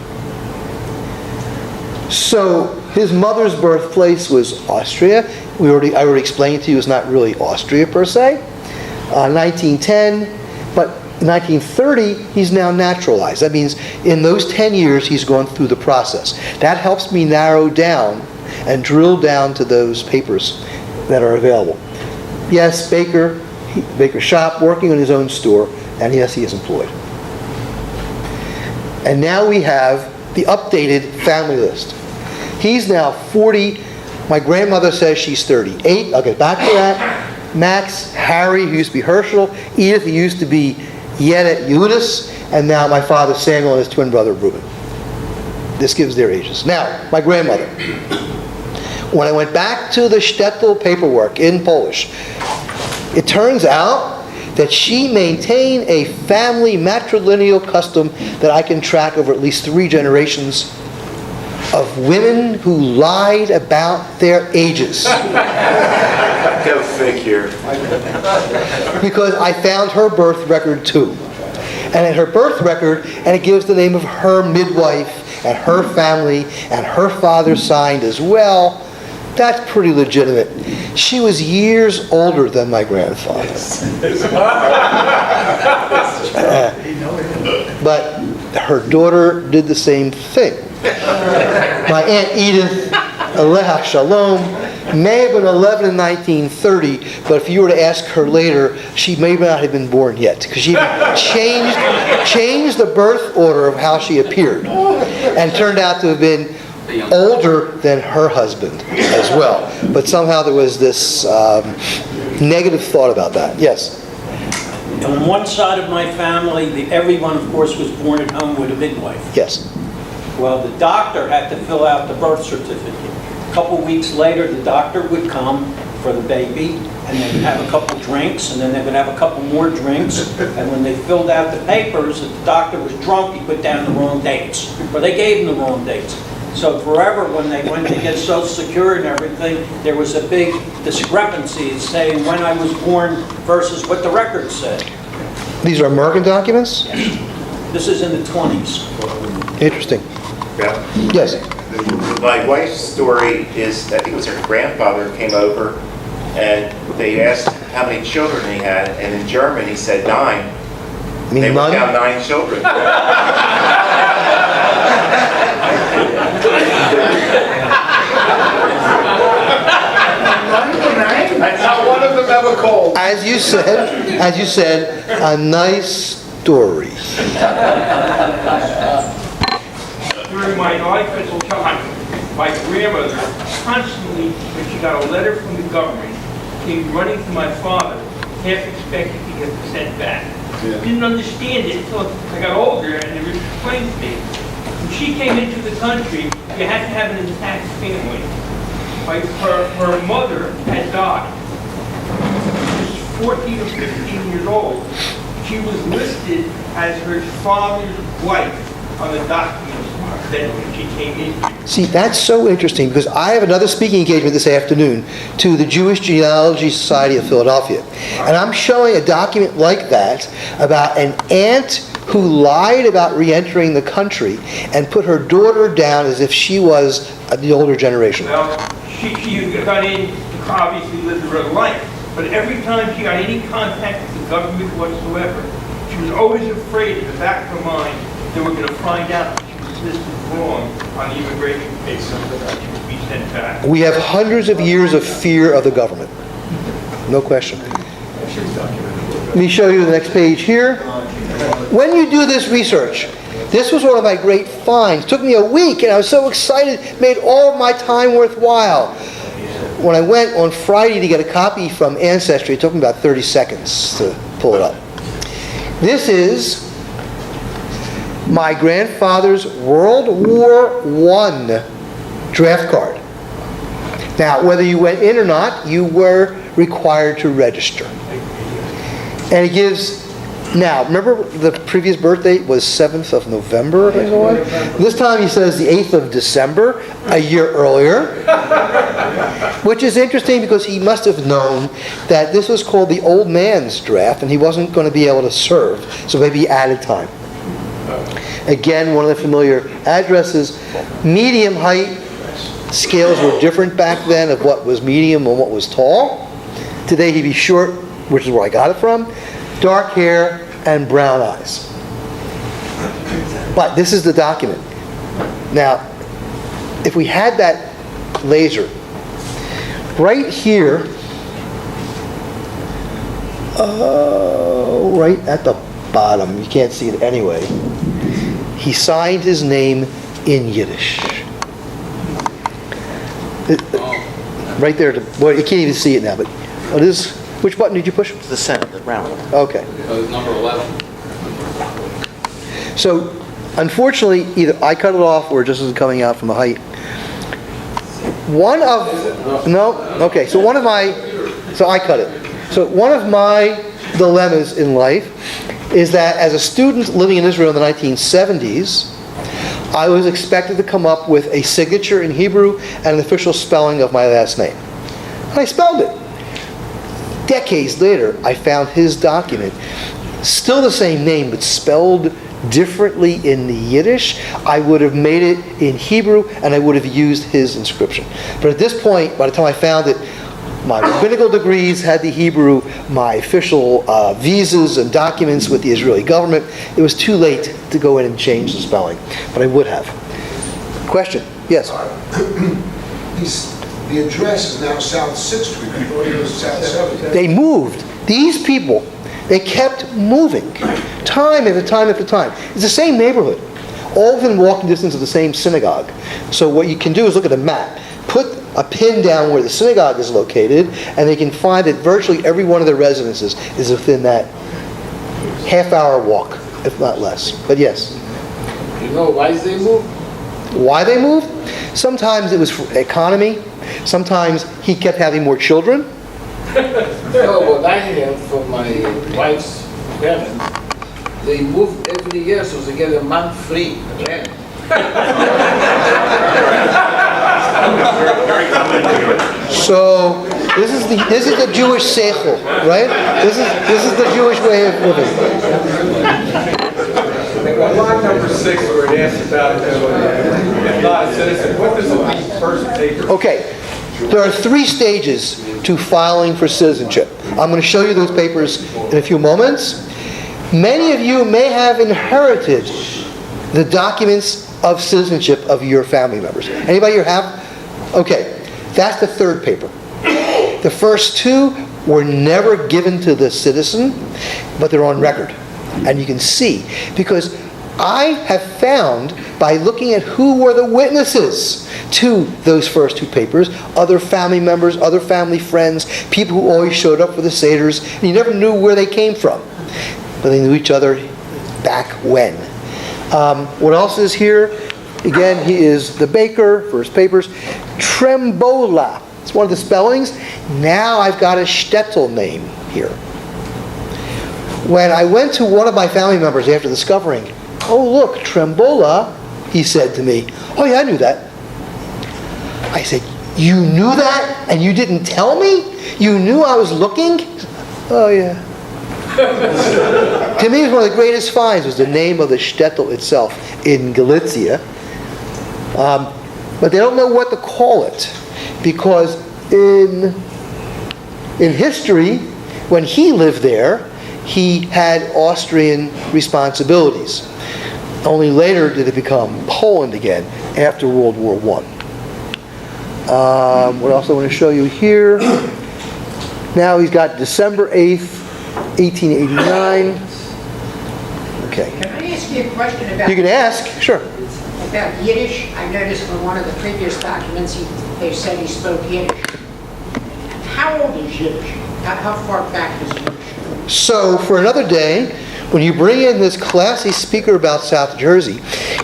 Speaker 15: So his mother's birthplace was Austria. I already explained to you it's not really Austria per se. 1910, but 1930, he's now naturalized. That means in those 10 years, he's gone through the process. That helps me narrow down and drill down to those papers that are available. Yes, baker shop, working on his own store, and yes, he is employed. And now we have the updated family list. He's now 40. My grandmother says she's 38. I'll get back to that. Max, Harry, who used to be Herschel, Edith, who used to be Yedit Eunice, and now my father Samuel and his twin brother Reuben. This gives their ages. Now, my grandmother. When I went back to the shtetl paperwork in Polish, it turns out that she maintained a family matrilineal custom that I can track over at least 3 generations of women who lied about their ages.
Speaker 1: Go figure.
Speaker 15: Because I found her birth record too. And in her birth record, and it gives the name of her midwife and her family and her father signed as well. That's pretty legitimate. She was years older than my grandfather. But her daughter did the same thing. My Aunt Edith, Aleha Shalom, may have been 11 in 1930, but if you were to ask her later, she may not have been born yet, because she changed the birth order of how she appeared, and turned out to have been older than her husband as well. But somehow there was this negative thought about that. Yes?
Speaker 5: On one side of my family, everyone, of course, was born at home with a midwife.
Speaker 15: Yes.
Speaker 5: Well, the doctor had to fill out the birth certificate. A couple weeks later, the doctor would come for the baby, and they would have a couple drinks, and then they would have a couple more drinks, and when they filled out the papers, if the doctor was drunk, he put down the wrong dates, or they gave him the wrong dates. So forever, when they went to get Social Security and everything, there was a big discrepancy saying when I was born versus what the record said.
Speaker 15: These are American documents?
Speaker 5: This is in the 20s.
Speaker 15: Interesting.
Speaker 1: Yeah.
Speaker 15: Yes.
Speaker 1: My wife's story is that it was her grandfather came over and they asked how many children he had, and in German he said 9. They wrote down 9 children.
Speaker 3: And not one of them ever called.
Speaker 15: As you said, a nice story.
Speaker 21: During my life as a child, my grandmother constantly, when she got a letter from the government, came running to my father, half expecting to get sent back. Didn't understand it until I got older and it was explained to me. When she came into the country, you had to have an intact family. Her mother had died. She was 14 or 15 years old. She was listed as her father's wife on the documents that she came in.
Speaker 15: See, that's so interesting because I have another speaking engagement this afternoon to the Jewish Genealogy Society of Philadelphia. And I'm showing a document like that about an aunt who lied about re-entering the country and put her daughter down as if she was the older generation.
Speaker 21: Well, she got in, obviously lived her life, but every time she got any contact with the government whatsoever, she was always afraid in the back of her mind they were going to find out she was listed wrong on the immigration case, that she would be sent back.
Speaker 15: We have hundreds of years of fear of the government. No question. Let me show you the next page here. When you do this research, this was one of my great finds. It took me a week and I was so excited, made all of my time worthwhile. When I went on Friday to get a copy from Ancestry, it took me about 30 seconds to pull it up. This is my grandfather's World War I draft card. Now, whether you went in or not, you were required to register. And it gives, now, remember the previous birth date was 7th of November, I think it was? This time he says the 8th of December, a year earlier. Which is interesting because he must have known that this was called the old man's draft and he wasn't going to be able to serve, so maybe he added time. Again, one of the familiar addresses. Medium height scales were different back then of what was medium and what was tall. Today he'd be short, which is where I got it from. Dark hair and brown eyes. But this is the document. Now, if we had that laser, right here, right at the bottom, you can't see it anyway, he signed his name in Yiddish. Right there, well, you can't even see it now, but it is. Which button did you push?
Speaker 18: The center, the round one.
Speaker 15: Okay.
Speaker 14: Number 11.
Speaker 15: So, unfortunately, either I cut it off or it just isn't coming out from the height. So I cut it. So one of my dilemmas in life is that as a student living in Israel in the 1970s, I was expected to come up with a signature in Hebrew and an official spelling of my last name. And I spelled it. Decades later, I found his document, still the same name, but spelled differently in the Yiddish. I would have made it in Hebrew, and I would have used his inscription. But at this point, by the time I found it, my rabbinical degrees had the Hebrew, my official visas and documents with the Israeli government. It was too late to go in and change the spelling, but I would have. Question? Yes?
Speaker 8: The address is now South 6th Street. I thought it was South 7th.
Speaker 15: They moved. These people, they kept moving. Time after time after time. It's the same neighborhood. All within walking distance of the same synagogue. So what you can do is look at a map. Put a pin down where the synagogue is located, and they can find that virtually every one of their residences is within that half-hour walk, if not less. But yes.
Speaker 22: You know why they moved?
Speaker 15: Why they moved? Sometimes it was for economy. Sometimes he kept having more children.
Speaker 22: No, what I heard from my wife's parents, they move every year so they get a month free rent.
Speaker 15: So this is the Jewish seichel, right? This is the Jewish way of living.
Speaker 14: On line number 6, where it asks about if not a citizen, what does it mean first taker?
Speaker 15: Okay, there are 3 stages to filing for citizenship. I'm going to show you those papers in a few moments. Many of you may have inherited the documents of citizenship of your family members. Anybody here have? Okay, that's the 3rd paper. The first 2 were never given to the citizen, but they're on record. And you can see, because I have found, by looking at who were the witnesses to those first 2 papers, other family members, other family friends, people who always showed up for the seders, and you never knew where they came from. But they knew each other back when. What else is here? Again, he is the baker, first papers. Trembola. It's one of the spellings. Now I've got a shtetl name here. When I went to one of my family members after discovering, oh look, Trembola, he said to me, oh yeah, I knew that. I said, you knew that and you didn't tell me? You knew I was looking? Oh yeah. To me, one of the greatest finds was the name of the shtetl itself in Galicia. But they don't know what to call it, because in history, when he lived there, he had Austrian responsibilities. Only later did it become Poland again after World War I. What else I want to show you here? Now he's got December 8th, 1889. Okay.
Speaker 9: Can I ask you a question about...
Speaker 15: You can ask, sure.
Speaker 9: About Yiddish? I noticed from one of the previous documents they said he spoke Yiddish. How old is Yiddish? How far back is Yiddish?
Speaker 15: So, for another day, when you bring in this classy speaker about South Jersey,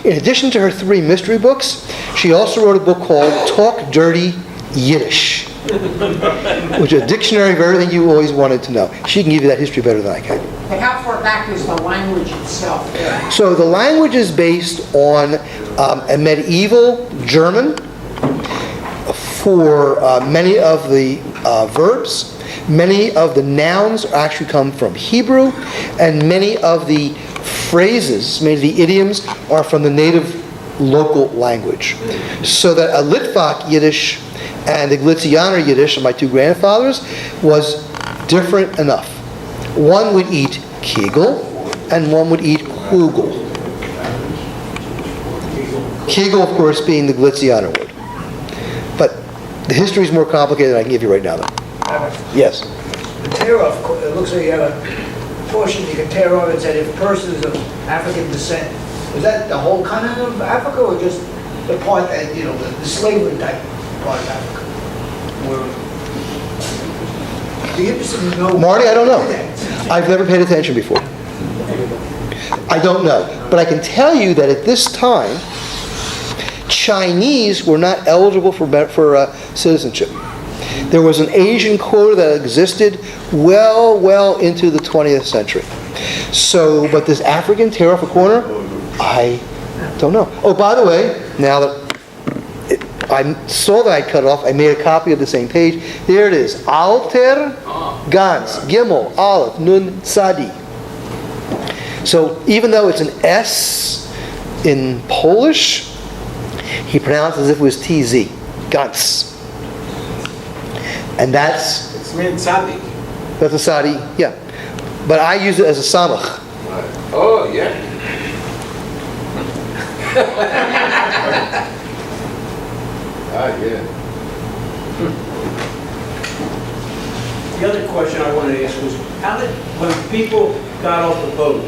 Speaker 15: in addition to her 3 mystery books, she also wrote a book called Talk Dirty Yiddish, which is a dictionary of everything you always wanted to know. She can give you that history better than I can.
Speaker 9: But how far back is the language itself?
Speaker 15: So the language is based on a medieval German for many of the verbs. Many of the nouns actually come from Hebrew, and many of the phrases, many of the idioms, are from the native local language. So that a Litvak Yiddish and the Galicianer Yiddish of my 2 grandfathers was different enough. One would eat kegel, and one would eat hugel. Kegel, of course, being the Galicianer word. But the history is more complicated than I can give you right now, though. Yes?
Speaker 2: The tear-off, it looks like you have a portion you can tear off. It said if a person is of African descent. Was that the whole continent of Africa, or just the part that, you know, the slavery type part of Africa? Or, be interested to know.
Speaker 15: Marty, I don't know. I've never paid attention before. I don't know. But I can tell you that at this time, Chinese were not eligible for citizenship. There was an Asian quota that existed well into the 20th century. So, but this African tear off a corner, I don't know. Oh, by the way, now that I saw that I cut off, I made a copy of the same page. There it is. Alter Gans, Gimel, Aleph, Nun, Sadi. So even though it's an S in Polish, he pronounced as if it was TZ. Gans. And that's...
Speaker 11: It's mean Sadi.
Speaker 15: That's a Sadi, yeah. But I use it as a Samach.
Speaker 11: Oh, yeah. Yeah.
Speaker 5: The other question I wanted to ask was, how did, when people got off the boat,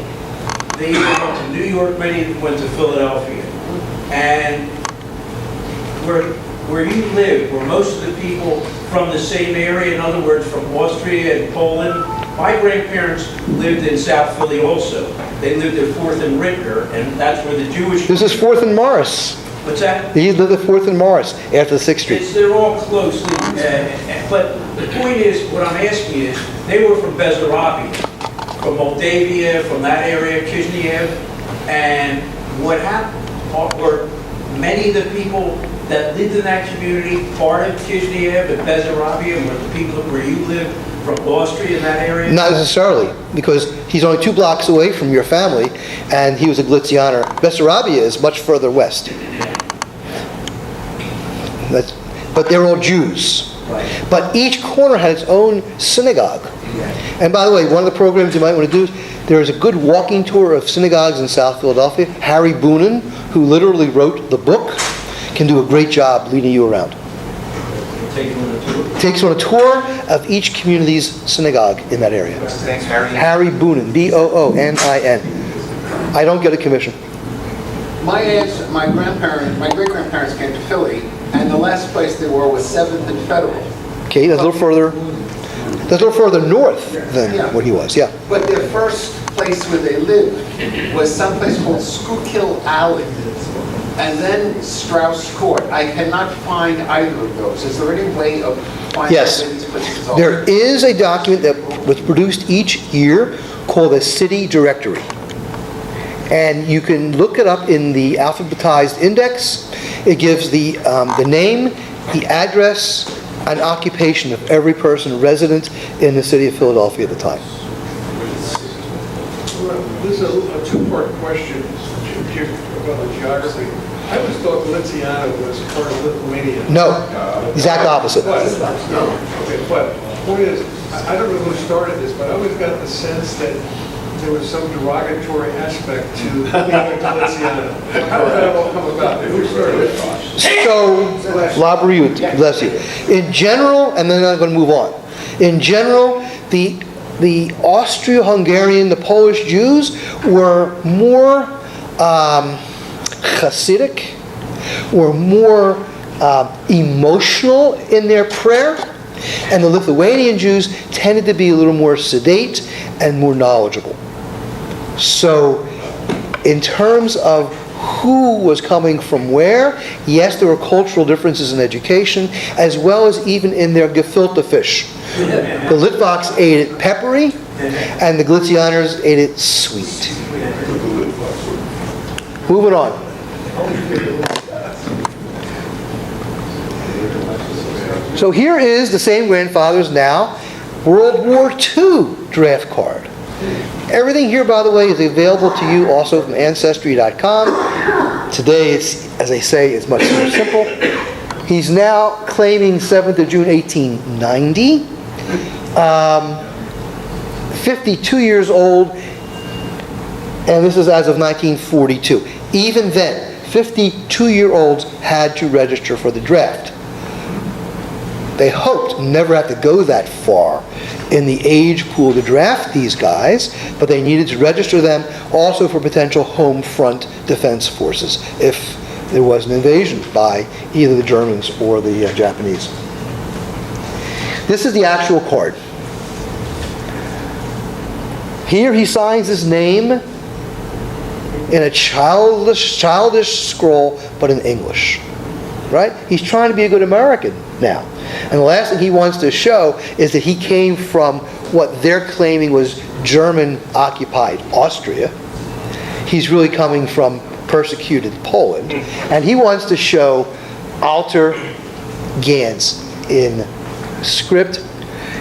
Speaker 5: they either went to New York, many went to Philadelphia, and where you live, were most of the people from the same area, in other words, from Austria and Poland? My grandparents lived in South Philly also. They lived at 4th and Rittner, and that's where the Jewish...
Speaker 15: This is 4th and Morris.
Speaker 5: What's that?
Speaker 15: He lived at 4th and Morris after 6th Street.
Speaker 5: They're all closely, but the point is, what I'm asking is, they were from Bessarabia, from Moldavia, from that area, Kishinev, and what happened? were many of the people that lived in that community part of Kishinev and Bessarabia, were the people where you live from Austria in that area?
Speaker 15: Not necessarily, because he's only 2 blocks away from your family, and he was a Glitzianer. Bessarabia is much further west. But they're all Jews.
Speaker 5: Right.
Speaker 15: But each corner had its own synagogue. And by the way, one of the programs you might want to do is there is a good walking tour of synagogues in South Philadelphia. Harry Boonen, who literally wrote the book, can do a great job leading you around. Takes you on a tour of each community's synagogue in that area.
Speaker 1: What's his name? Harry?
Speaker 15: Harry Boonen, Boonin. I don't get a commission.
Speaker 22: My aunts, my great-grandparents came to Philly, and the last place they were was 7th and Federal.
Speaker 15: Okay, that's a little further north than what he was, yeah.
Speaker 22: But their first place where they lived was someplace called Schuylkill Alley, and then Strauss Court. I cannot find either of those. Is there any way of finding
Speaker 15: Yes.
Speaker 22: where these places are?
Speaker 15: There is a document that was produced each year called a city directory. And you can look it up in the alphabetized index. It gives the name, the address, and occupation of every person resident in the city of Philadelphia at the time.
Speaker 6: This is a two-part question about the geography. I always thought Lithuania was part of Lithuania.
Speaker 15: No, exact opposite.
Speaker 6: Okay, but the point is, I don't know who started this, but I always got the sense that there was some derogatory aspect to Lithuania. How did that all come about? Who started it?
Speaker 15: So, Labriut, bless you. In general, and then I'm going to move on. In general, the Austro-Hungarian, the Polish Jews were more Hasidic, were more emotional in their prayer, and the Lithuanian Jews tended to be a little more sedate and more knowledgeable. So, in terms of who was coming from where, yes, there were cultural differences in education, as well as even in their gefilte fish. The Litvaks ate it peppery, and the Glitzianers ate it sweet. Moving on. So here is the same grandfather's now World War II draft card. Everything here, by the way, is available to you also from Ancestry.com. Today, it's, as I say, it's much more simple. He's now claiming 7th of June, 1890. 52 years old, and this is as of 1942. Even then, 52-year-olds had to register for the draft. They hoped never have to go that far in the age pool to draft these guys, but they needed to register them also for potential home front defense forces if there was an invasion by either the Germans or the Japanese. This is the actual card. Here he signs his name in a childish scroll, but in English. Right? He's trying to be a good American now. And the last thing he wants to show is that he came from what they're claiming was German-occupied Austria. He's really coming from persecuted Poland. And he wants to show Alter Gans in script.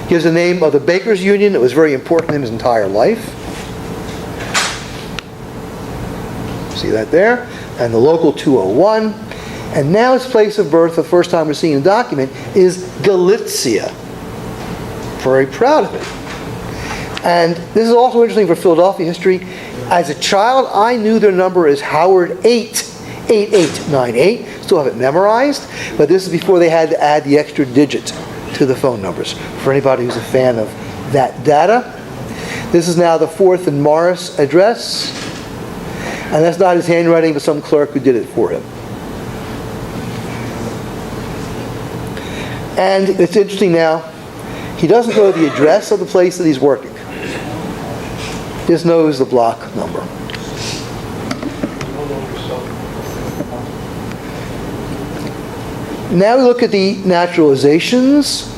Speaker 15: Gives the name of the Bakers Union. It was very important in his entire life. See that there? And the local 201. And now his place of birth, the first time we're seeing a document, is Galicia. Very proud of it. And this is also interesting for Philadelphia history. As a child, I knew their number is Howard 88898. Still have it memorized. But this is before they had to add the extra digit to the phone numbers. For anybody who's a fan of that data. This is now the 4th and Morris address. And that's not his handwriting, but some clerk who did it for him. And it's interesting now, he doesn't know the address of the place that he's working. Just knows the block number. Now we look at the naturalizations.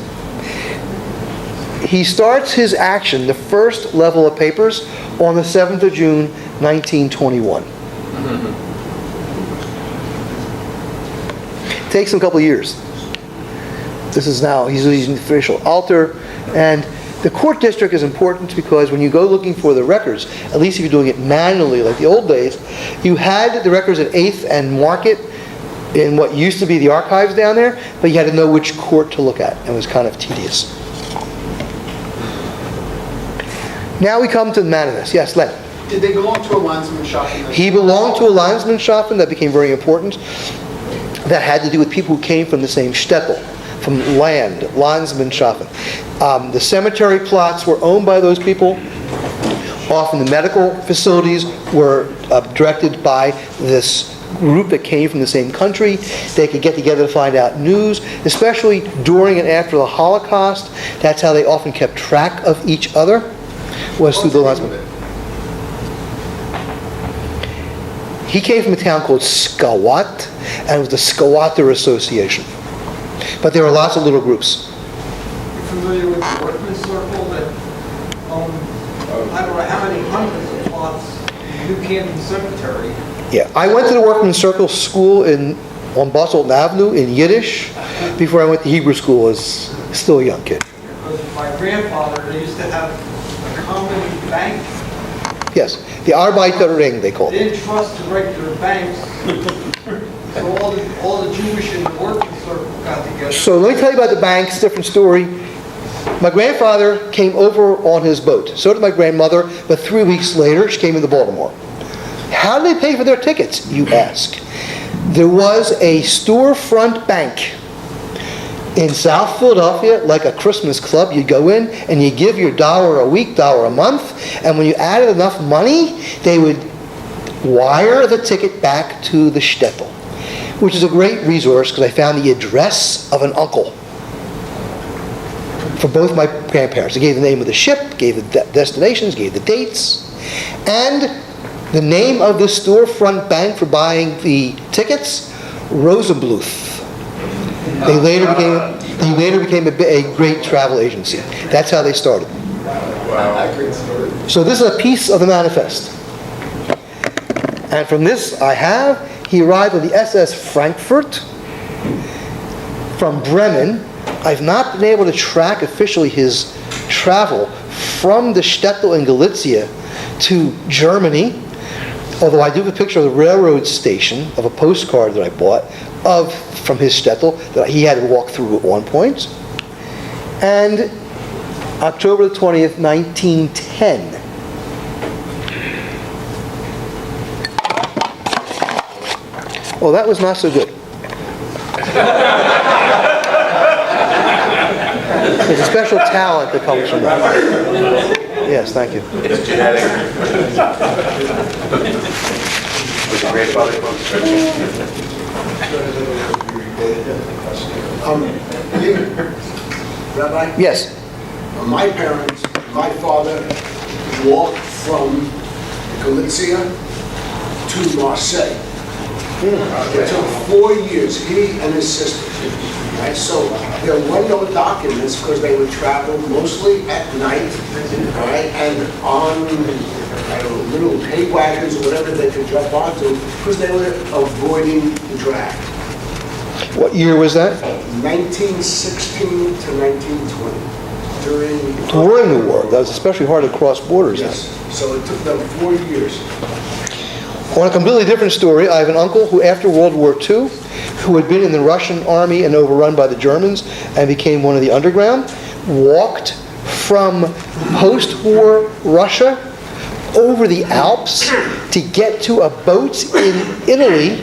Speaker 15: He starts his action, the first level of papers, on the 7th of June, 1921. Takes him a couple of years. This is now, he's using the official altar, and the court district is important because when you go looking for the records, at least if you're doing it manually like the old days, you had the records at 8th and Market in what used to be the archives down there, but you had to know which court to look at. It was kind of tedious. Now we come to the manifest. Yes, Len.
Speaker 22: Did they belong to a linesman shop?
Speaker 15: He belonged to a linesman shop, and that became very important. That had to do with people who came from the same shtetl, from land, linesman shopping. The cemetery plots were owned by those people. Often the medical facilities were directed by this group that came from the same country. They could get together to find out news, especially during and after the Holocaust. That's how they often kept track of each other, was through the linesman. He came from a town called Skawat, and it was the Skawater Association. But there were lots of little groups.
Speaker 11: You're familiar with the Workman's Circle that I don't know how many hundreds of plots in New Canton Cemetery?
Speaker 15: Yeah, I went to the Workman's Circle school on Boston Avenue in Yiddish before I went to Hebrew school as still a young kid.
Speaker 11: Because my grandfather, they used to have a common bank.
Speaker 15: Yes, the Arbeiterring they called
Speaker 11: They
Speaker 15: it.
Speaker 11: didn't trust the regular banks. So all the Jewish in the Workman's Circle got together.
Speaker 15: So let me tell you about the banks, different story. My grandfather came over on his boat. So did my grandmother, but 3 weeks later she came into Baltimore. How did they pay for their tickets, you ask? There was a storefront bank in South Philadelphia, like a Christmas club. You'd go in and you give your $1 a week, $1 a month, and when you added enough money, they would wire the ticket back to the shtetl, which is a great resource because I found the address of an uncle for both my grandparents. I gave the name of the ship, gave the destinations, gave the dates, and the name of the storefront bank for buying the tickets, Rosenbluth. They later became a great travel agency. That's how they started. So this is a piece of the manifest. And from this I have, he arrived on the SS Frankfurt from Bremen. I've not been able to track officially his travel from the shtetl in Galicia to Germany, although I do have a picture of the railroad station of a postcard that I bought from his shtetl that he had to walk through at one point. And October the 20th, 1910. Oh, that was not so good. There's a special talent that comes from that. Yes, thank you.
Speaker 1: It's genetic. Was your grandfather
Speaker 8: Rabbi?
Speaker 15: Yes.
Speaker 8: My parents, my father walked from Galicia to Marseille. It took 4 years, he and his sister. Right? So there were no documents because they would travel mostly at night, right? And on little hay wagons or whatever they could jump onto because they were avoiding the drag.
Speaker 15: What year was that?
Speaker 8: 1916 to 1920.
Speaker 15: During the war. That was especially hard to cross borders.
Speaker 8: Yes. So it took them 4 years.
Speaker 15: On a completely different story, I have an uncle who, after World War II, who had been in the Russian army and overrun by the Germans and became one of the underground, walked from post-war Russia over the Alps to get to a boat in Italy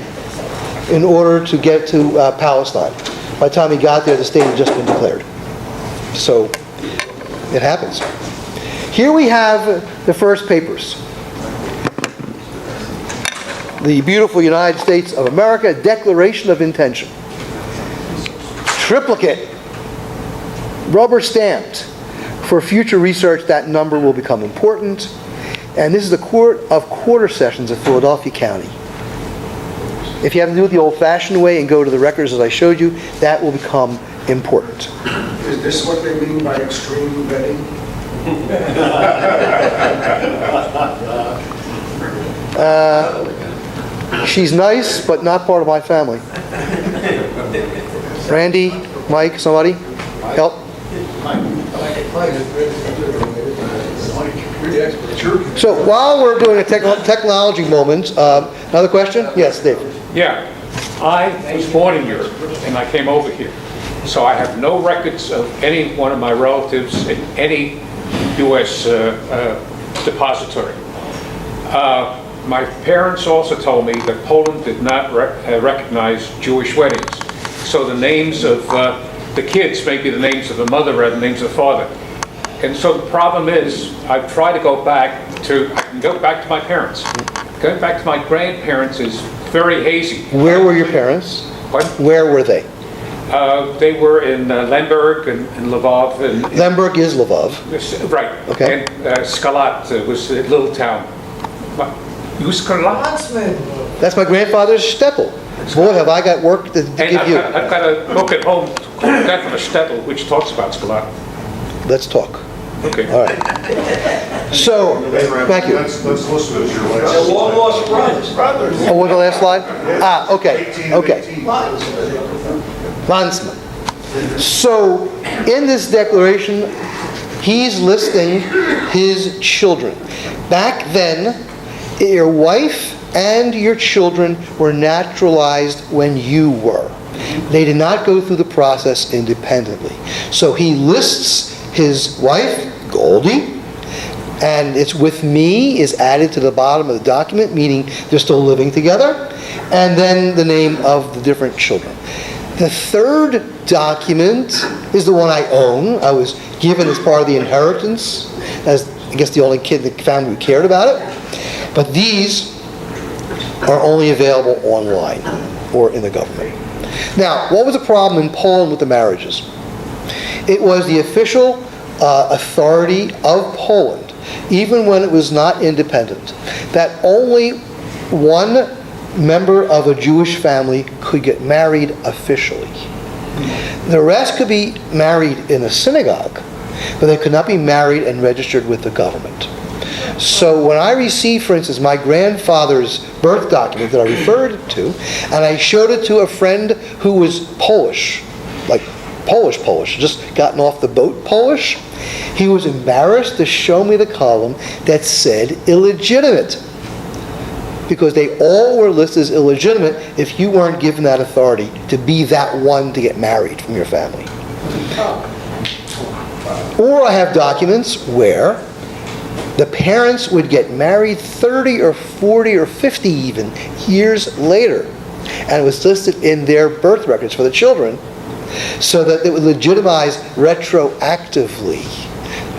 Speaker 15: in order to get to Palestine. By the time he got there, the state had just been declared. So it happens. Here we have the first papers. The beautiful United States of America Declaration of Intention. Triplicate, rubber stamped. For future research, that number will become important. And this is the Court of Quarter Sessions of Philadelphia County. If you have to do it the old-fashioned way and go to the records as I showed you, that will become important.
Speaker 8: Is this what they mean by extreme vetting?
Speaker 15: She's nice, but not part of my family. Randy, Mike, somebody? Help? So while we're doing a technology moment, another question? Yes, Dave.
Speaker 4: Yeah, I was born in Europe and I came over here. So I have no records of any one of my relatives in any U.S. depository. My parents also told me that Poland did not recognize Jewish weddings. So the names of the kids may be the names of the mother rather than the names of the father. And so the problem is, I've tried to go back to, I can go back to my parents. Going back to my grandparents is very hazy.
Speaker 15: Where were your parents?
Speaker 4: What?
Speaker 15: Where were they?
Speaker 4: They were in Lemberg and Lvov.
Speaker 15: Lemberg is Lvov.
Speaker 4: Right.
Speaker 15: Okay.
Speaker 4: And Skalat was a little town. You Skalat?
Speaker 15: That's my grandfather's shtetl. Boy, have I got work to give you.
Speaker 4: I've got a book at home called Death of a Shtetl, which talks about Skalat.
Speaker 15: Let's talk.
Speaker 4: Okay.
Speaker 15: All right. So, thank you.
Speaker 20: Let's listen to your last.
Speaker 3: The long lost brothers.
Speaker 15: Oh, what the last slide? Okay. Landsman. So, in this declaration, he's listing his children. Back then, your wife and your children were naturalized when you were. They did not go through the process independently. So he lists his wife, Goldie, and it's with me is added to the bottom of the document, meaning they're still living together, and then the name of the different children. The third document is the one I own. I was given as part of the inheritance, as I guess the only kid in the family who cared about it. But these are only available online or in the government. Now, what was the problem in Poland with the marriages? It was the official authority of Poland, even when it was not independent, that only one member of a Jewish family could get married officially. The rest could be married in a synagogue, but they could not be married and registered with the government. So when I received, for instance, my grandfather's birth document that I referred to, and I showed it to a friend who was Polish, like Polish, just gotten off the boat Polish, he was embarrassed to show me the column that said illegitimate, because they all were listed as illegitimate if you weren't given that authority to be that one to get married from your family. Or I have documents where the parents would get married 30 or 40 or 50 even years later, and it was listed in their birth records for the children, so that it would legitimize retroactively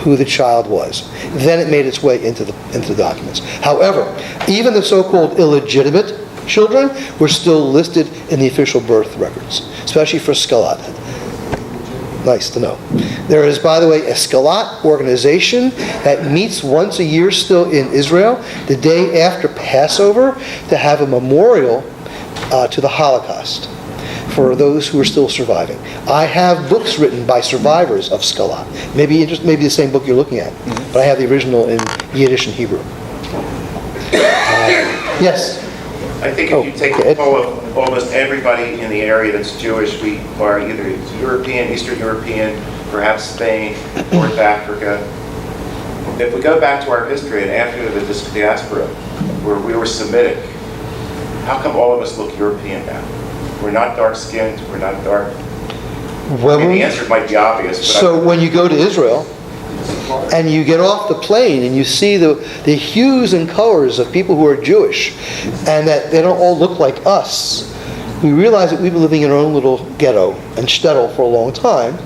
Speaker 15: who the child was. Then it made its way into the documents. However, even the so-called illegitimate children were still listed in the official birth records, especially for Skalat. Nice to know. There is, by the way, a Skalat organization that meets once a year still in Israel, the day after Passover, to have a memorial to the Holocaust for those who are still surviving. I have books written by survivors of Skalat. Maybe the same book you're looking at, but I have the original in Yiddish and Hebrew. Yes?
Speaker 1: I think if you take the poll of almost everybody in the area that's Jewish, we are either European, Eastern European, perhaps Spain, North Africa. If we go back to our history and after the diaspora, where we were Semitic, how come all of us look European now? We're not dark-skinned, we're not dark.
Speaker 15: Well,
Speaker 1: the answer might be obvious. But
Speaker 15: so when you go to Israel, and you get off the plane and you see the hues and colors of people who are Jewish, and that they don't all look like us, we realize that we've been living in our own little ghetto and shtetl for a long time,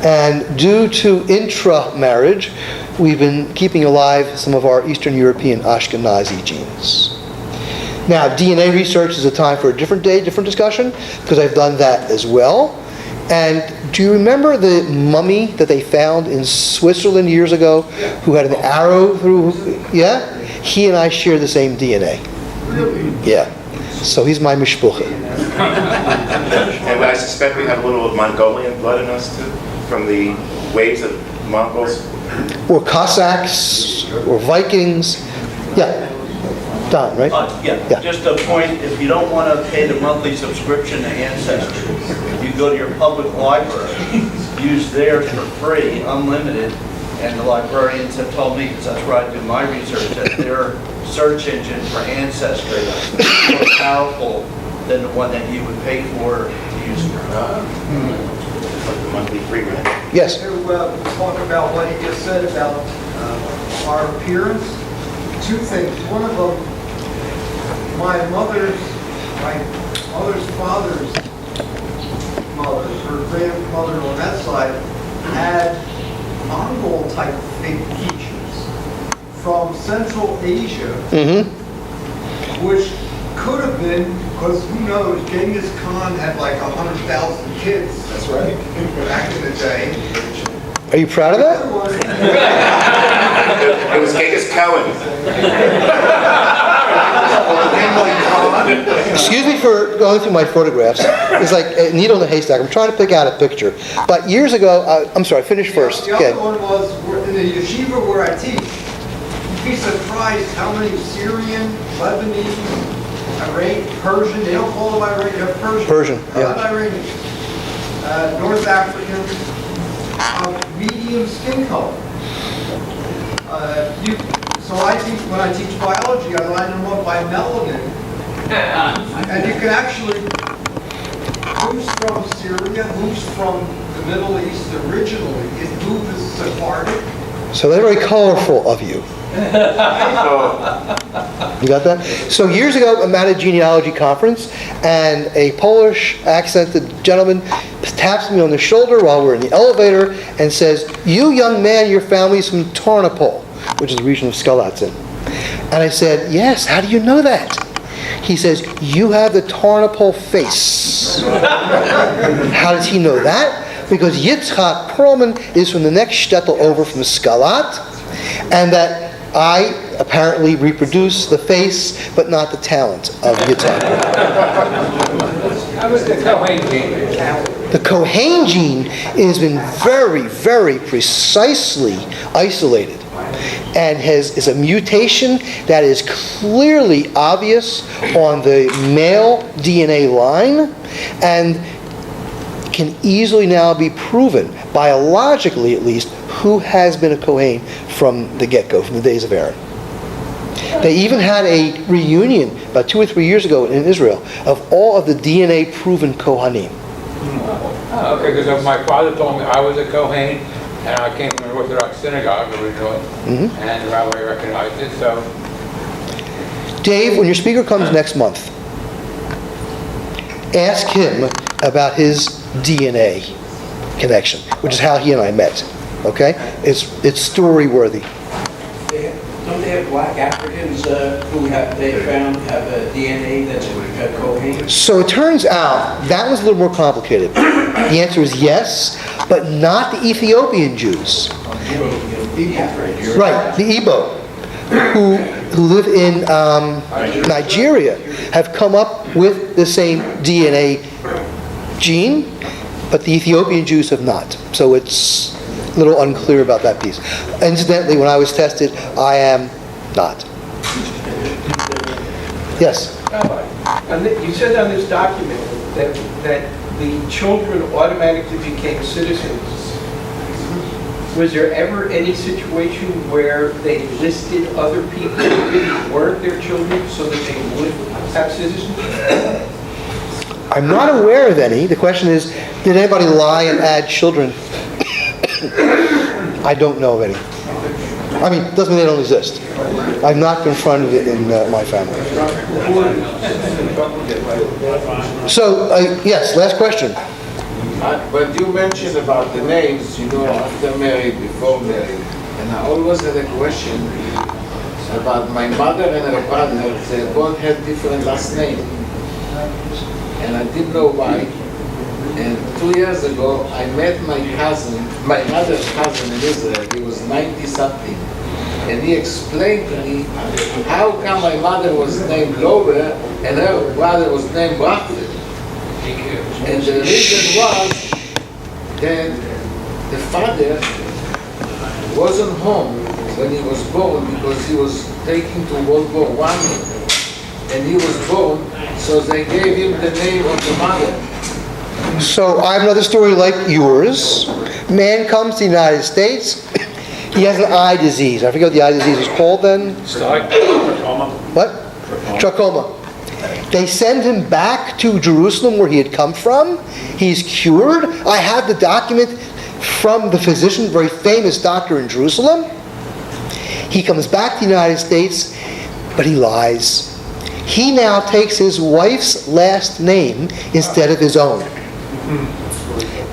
Speaker 15: and due to intra-marriage, we've been keeping alive some of our Eastern European Ashkenazi genes. Now, DNA research is a time for a different day, different discussion, because I've done that as well. And do you remember the mummy that they found in Switzerland years ago, who had an arrow through? Yeah? He and I share the same DNA.
Speaker 20: Really?
Speaker 15: Yeah. So he's my mishpucha.
Speaker 1: And I suspect we have a little of Mongolian blood in us too, from the waves of Mongols.
Speaker 15: Or Cossacks, or Vikings. Yeah. Don, right?
Speaker 12: Yeah, just a point, if you don't want to pay the monthly subscription to Ancestry, you go to your public library, use theirs for free, unlimited, and the librarians have told me, because that's where I do my research, that their search engine for Ancestry is more powerful than the one that you would pay for to use for
Speaker 1: Like the monthly free rent.
Speaker 15: Yes.
Speaker 11: To talk about what he just said about our appearance, two things. One of them, my mother's father's mother, her grandmother on that side, had Mongol-type features from Central Asia, which could have been, because who knows, Genghis Khan had like 100,000 kids. That's right. Back in the day.
Speaker 15: Are you proud of that?
Speaker 1: It was Genghis Cohen.
Speaker 15: Excuse me for going through my photographs. It's like a needle in a haystack. I'm trying to pick out a picture. But years ago, I'm sorry, finish first.
Speaker 11: The
Speaker 15: Okay.
Speaker 11: other one was in the yeshiva where I teach. You'd be surprised how many Syrian, Lebanese, Iranian, Persian, they don't call them Iranian, they're Persian.
Speaker 15: Persian, yeah.
Speaker 11: Not Iranian. North African, medium skin color. So when I teach biology, I line them up by melanin. And you can actually, who's from Syria, who's from the Middle East originally, who is Sephardic.
Speaker 15: So they're very colorful of you. You got that? So years ago, I'm at a genealogy conference, and a Polish accented gentleman taps me on the shoulder while we're in the elevator and says, "You young man, your family's from Tarnopol," which is the region of Skalatzin. And I said, "Yes, how do you know that?" He says, "You have the Tarnopol face." How does he know that? Because Yitzhak Perlman is from the next shtetl over from Skalat, and that I apparently reproduce the face, but not the talent of Yitzhak.
Speaker 4: How was the Kohen gene?
Speaker 15: The Kohen gene has been very, very precisely isolated, and is a mutation that is clearly obvious on the male DNA line, and can easily now be proven, biologically at least, who has been a Kohen from the get-go, from the days of Aaron. They even had a reunion about 2 or 3 years ago in Israel of all of the DNA-proven Kohanim.
Speaker 4: Oh, okay, because my father told me I was a Kohen, and I came from an Orthodox synagogue originally, and the rabbi recognized it, so...
Speaker 15: Dave, when your speaker comes next month, ask him about his DNA connection, which is how he and I met. Okay? It's story-worthy.
Speaker 18: Don't they have black Africans who they found have a DNA that's a Kohen?
Speaker 15: So it turns out that was a little more complicated. The answer is yes, but not the Ethiopian Jews. Right, the Igbo, who live in Nigeria, have come up with the same DNA gene, but the Ethiopian Jews have not. So it's a little unclear about that piece. Incidentally, when I was tested, I am not. Yes?
Speaker 13: Rabbi, you said on this document that the children automatically became citizens. Was there ever any situation where they listed other people who weren't their children so that they would have citizenship?
Speaker 15: I'm not aware of any. The question is, did anybody lie and add children? I don't know of any. I mean, it doesn't mean they don't exist. I've not confronted it in my family. So, yes, last question.
Speaker 3: But you mentioned about the names, after married, before married. And I always had a question about my mother and her brother. They both had different last names. And I didn't know why. And 2 years ago, I met my cousin, my mother's cousin in Israel. He was 90-something. And he explained to me how come my mother was named Lober and her brother was named Brachfeld. And the reason was that the father wasn't home when he was born because he was taken to World War I and he was born, so they gave him the name of the mother.
Speaker 15: So I have another story like yours. Man comes to the United States. He has an eye disease. I forget what the eye disease is called then. What? Trachoma. They send him back to Jerusalem where he had come from. He's cured. I have the document from the physician, very famous doctor in Jerusalem. He comes back to the United States, but he lies. He now takes his wife's last name instead of his own.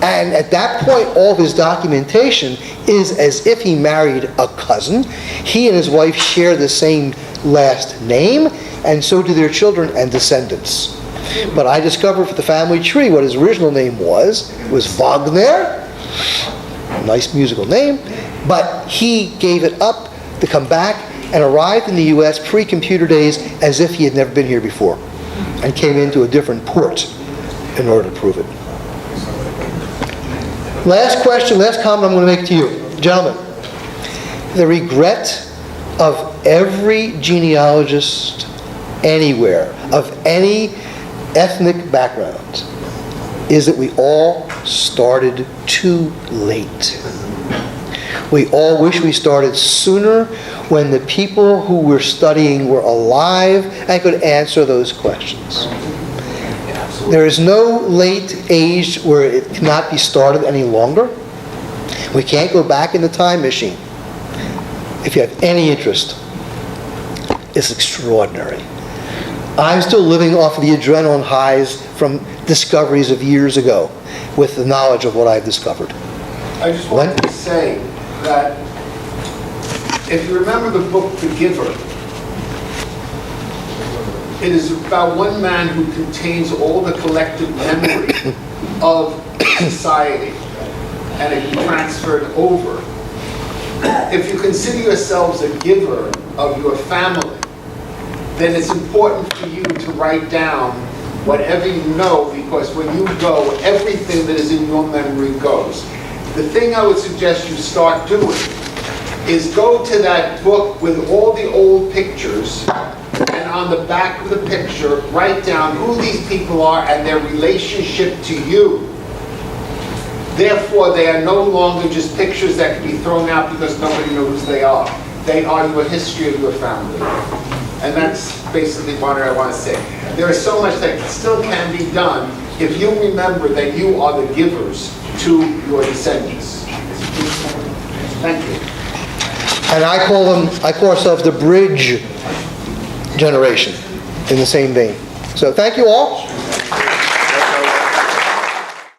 Speaker 15: And at that point, all of his documentation is as if he married a cousin. He and his wife share the same last name, and so do their children and descendants. But I discovered for the family tree what his original name was. It was Wagner, a nice musical name, but he gave it up to come back and arrived in the U.S. pre-computer days as if he had never been here before, and came into a different port in order to prove it. Last question, last comment I'm going to make to you. Gentlemen, the regret of every genealogist anywhere, of any ethnic background, is that we all started too late. We all wish we started sooner, when the people who we're studying were alive and could answer those questions. There is no late age where it cannot be started any longer. We can't go back in the time machine. If you have any interest, it's extraordinary. I'm still living off of the adrenaline highs from discoveries of years ago with the knowledge of what I've discovered.
Speaker 22: I just wanted to say that if you remember the book The Giver, it is about one man who contains all the collective memory of society, and it can be transferred over. If you consider yourselves a giver of your family, then it's important for you to write down whatever you know, because when you go, everything that is in your memory goes. The thing I would suggest you start doing is go to that book with all the old pictures, and on the back of the picture, write down who these people are and their relationship to you. Therefore, they are no longer just pictures that can be thrown out because nobody knows who they are. They are your history of your family. And that's basically what I want to say. There is so much that still can be done if you remember that you are the givers to your descendants. Thank you.
Speaker 15: And I call ourselves the bridge generation in the same vein. So thank you all.